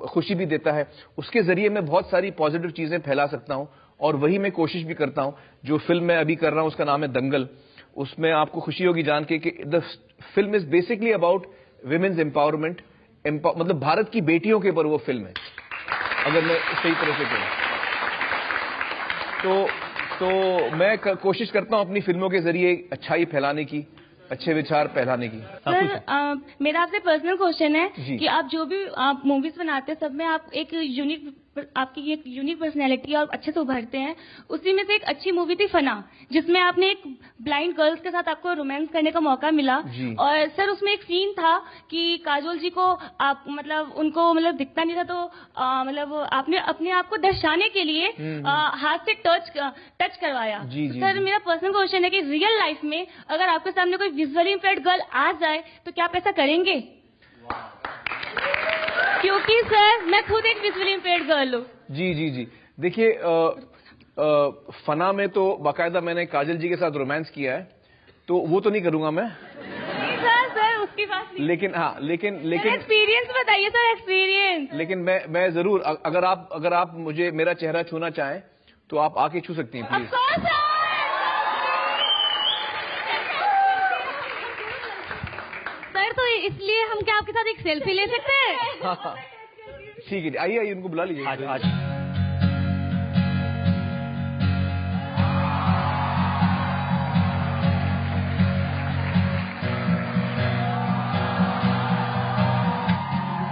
Speaker 3: खुशी भी देता है, उसके जरिए मैं बहुत सारी पॉजिटिव चीजें फैला सकता हूं। और वही मैं कोशिश भी करता हूं। जो फिल्म मैं अभी कर रहा हूं उसका नाम है दंगल। उसमें आपको खुशी होगी जान के कि the film is basically about women's empowerment, मतलब भारत की बेटियों के ऊपर वो फिल्म है, अगर मैं सही तरह से कहूं तो मैं कोशिश करता हूं अपनी फिल्मों के जरिए अच्छाई फैलाने की, अच्छे विचार फैलाने की।
Speaker 10: सर, मेरा आपसे पर्सनल क्वेश्चन है कि आप जो भी आप मूवीज बनाते हैं, सब में आप एक आपकी एक यूनिक पर्सनैलिटी और अच्छे से उभरते हैं। उसी में से एक अच्छी मूवी थी फना, जिसमें आपने एक ब्लाइंड गर्ल्स के साथ आपको रोमांस करने का मौका मिला। और सर, उसमें एक सीन था कि काजोल जी को आप मतलब उनको मतलब दिखता नहीं था, तो मतलब आपने अपने आप को दर्शाने के लिए हाथ से टच करवाया। सर, मेरा पर्सनल क्वेश्चन है कि रियल लाइफ में अगर आपके सामने कोई विजुअली इम्पेयर्ड गर्ल आ जाए तो क्या आप ऐसा करेंगे? क्योंकि सर, मैं खुद एक विजुअली इम्पेयर्ड गर्ल हूँ।
Speaker 3: जी। देखिए, फना में तो बाकायदा मैंने काजल जी के साथ रोमांस किया है, तो वो तो नहीं करूंगा मैं।
Speaker 10: सर, उसकी बात नहीं।
Speaker 3: लेकिन
Speaker 10: एक्सपीरियंस बताइए सर, एक्सपीरियंस।
Speaker 3: लेकिन मैं जरूर, अगर आप मुझे मेरा चेहरा छूना चाहें तो आप आके छू सकती हैं प्लीज।
Speaker 10: सर, तो इसलिए हम क्या आपके साथ एक सेल्फी ले सकते हैं?
Speaker 3: ठीक है, आइए उनको बुला लीजिए।
Speaker 2: आज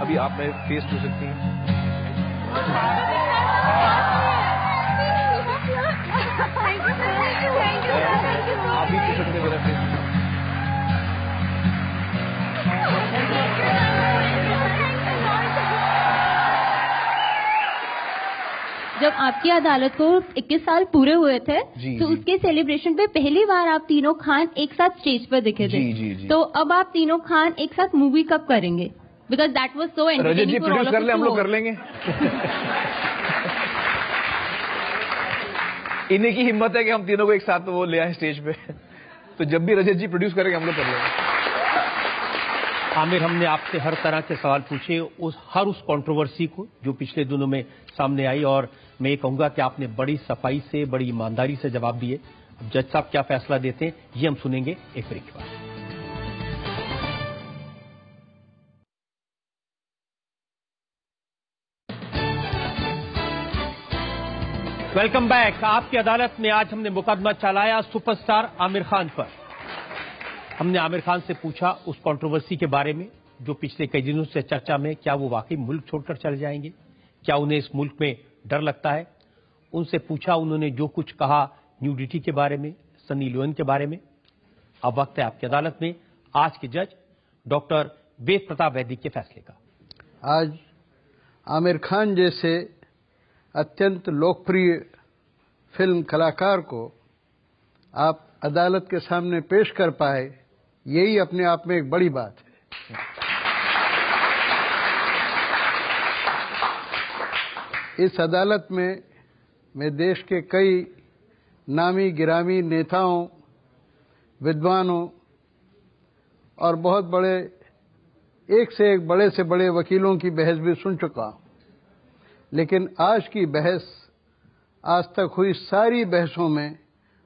Speaker 3: अभी आप मेरे फेस छू सकती हैं। आप भी छू सकते हैं मेरा फेस।
Speaker 11: जब आपकी अदालत को 21 साल पूरे हुए थे, तो उसके सेलिब्रेशन पे पहली बार आप तीनों खान एक साथ स्टेज पर दिखे थे। तो अब आप तीनों खान एक साथ मूवी कब करेंगे? Because that was so entertaining.
Speaker 3: Rajat ji produce कर ले, हम लोग कर लेंगे। इन्हीं की हिम्मत है कि हम तीनों को एक साथ वो ले आए स्टेज पे। तो जब भी रजत जी प्रोड्यूस करेंगे हम लोग कर लेंगे।
Speaker 2: आमिर, हमने आपसे हर तरह के सवाल पूछे, हर उस कंट्रोवर्सी को जो पिछले दिनों में सामने आई, और मैं ये कहूंगा कि आपने बड़ी सफाई से, बड़ी ईमानदारी से जवाब दिए। अब जज साहब क्या फैसला देते हैं ये हम सुनेंगे एक ब्रेक के बाद। Welcome back. आपकी अदालत में आज हमने मुकदमा चलाया सुपरस्टार आमिर खान पर। हमने आमिर खान से पूछा उस कंट्रोवर्सी के बारे में जो पिछले कई दिनों से चर्चा में, क्या वो वाकई मुल्क छोड़कर चले जाएंगे, क्या उन्हें इस मुल्क में डर लगता है। उनसे पूछा, उन्होंने जो कुछ कहा न्यूडिटी के बारे में, सनी लियोन के बारे में। अब वक्त है आपकी अदालत में आज के जज डॉक्टर वेद प्रताप वैदिक के फैसले का।
Speaker 12: आज आमिर खान जैसे अत्यंत लोकप्रिय फिल्म कलाकार को आप अदालत के सामने पेश कर पाए, यही अपने आप में एक बड़ी बात है। इस अदालत में मैं देश के कई नामी गिरामी नेताओं, विद्वानों और बहुत बड़े, एक से एक बड़े से बड़े वकीलों की बहस भी सुन चुका हूं, लेकिन आज की बहस आज तक हुई सारी बहसों में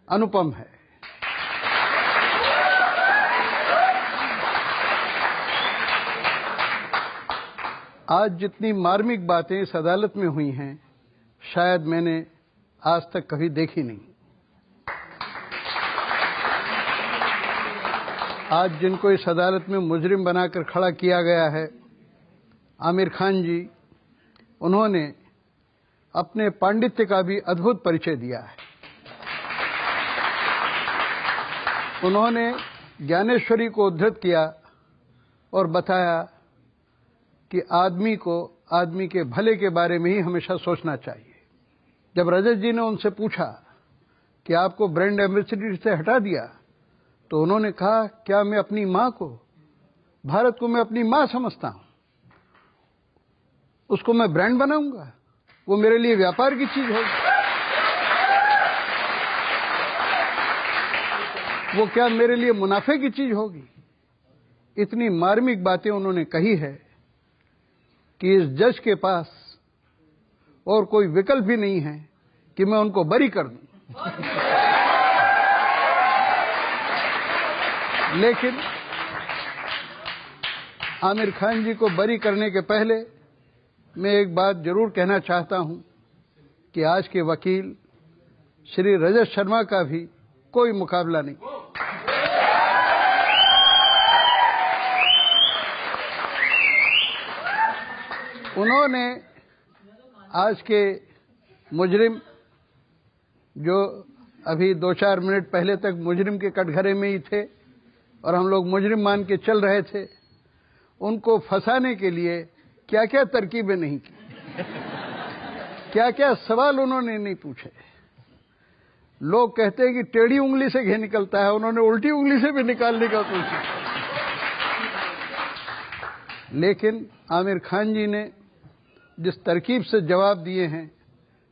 Speaker 12: अनुपम है। आज जितनी मार्मिक बातें इस अदालत में हुई हैं, शायद मैंने आज तक कभी देखी नहीं। आज जिनको इस अदालत में मुजरिम बनाकर खड़ा किया गया है, आमिर खान जी, उन्होंने अपने पांडित्य का भी अद्भुत परिचय दिया है। उन्होंने ज्ञानेश्वरी को उद्धृत किया और बताया कि आदमी को आदमी के भले के बारे में ही हमेशा सोचना चाहिए। जब रजत जी ने उनसे पूछा कि आपको ब्रांड एम्बेसडर से हटा दिया, तो उन्होंने कहा, क्या मैं अपनी मां को, भारत को मैं अपनी मां समझता हूं, उसको मैं ब्रांड बनाऊंगा? वो मेरे लिए व्यापार की चीज होगी? वो क्या मेरे लिए मुनाफे की चीज होगी? इतनी मार्मिक बातें उन्होंने कही है कि इस जज के पास और कोई विकल्प भी नहीं है कि मैं उनको बरी कर दूं। लेकिन आमिर खान जी को बरी करने के पहले मैं एक बात जरूर कहना चाहता हूं कि आज के वकील श्री रजत शर्मा का भी कोई मुकाबला नहीं। उन्होंने आज के मुजरिम, जो अभी 2-4 मिनट पहले तक मुजरिम के कटघरे में ही थे और हम लोग मुजरिम मान के चल रहे थे, उनको फंसाने के लिए क्या क्या तरकीबें नहीं की, क्या क्या सवाल उन्होंने नहीं पूछे। लोग कहते हैं कि टेढ़ी उंगली से घी निकलता है, उन्होंने उल्टी उंगली से भी निकालने का कोशिश। लेकिन आमिर खान जी ने जिस तरकीब से जवाब दिए हैं,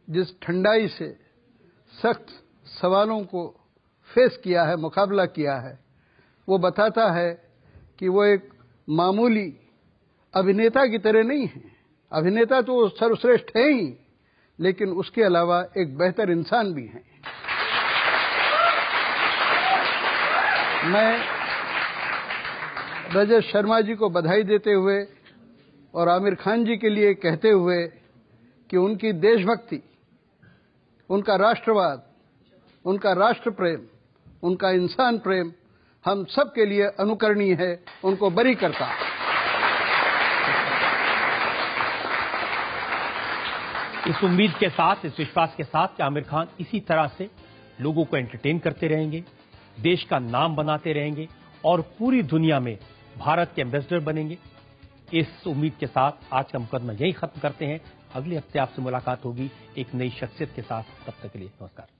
Speaker 12: जिस ठंडाई से सख्त सवालों को फेस किया है, मुकाबला किया है, वो बताता है कि वो एक मामूली अभिनेता की तरह नहीं है। अभिनेता तो सर्वश्रेष्ठ है ही, लेकिन उसके अलावा एक बेहतर इंसान भी हैं। मैं रजत शर्मा जी को बधाई देते हुए और आमिर खान जी के लिए कहते हुए कि उनकी देशभक्ति, उनका राष्ट्रवाद, उनका राष्ट्र प्रेम, उनका इंसान प्रेम हम सब के लिए अनुकरणीय है, उनको बरी करता है।
Speaker 2: इस उम्मीद के साथ, इस विश्वास के साथ कि आमिर खान इसी तरह से लोगों को एंटरटेन करते रहेंगे, देश का नाम बनाते रहेंगे और पूरी दुनिया में भारत के एम्बेसडर बनेंगे, इस उम्मीद के साथ आज का मुकदमा यही खत्म करते हैं। अगले हफ्ते आपसे मुलाकात होगी एक नई शख्सियत के साथ। तब तक के लिए नमस्कार।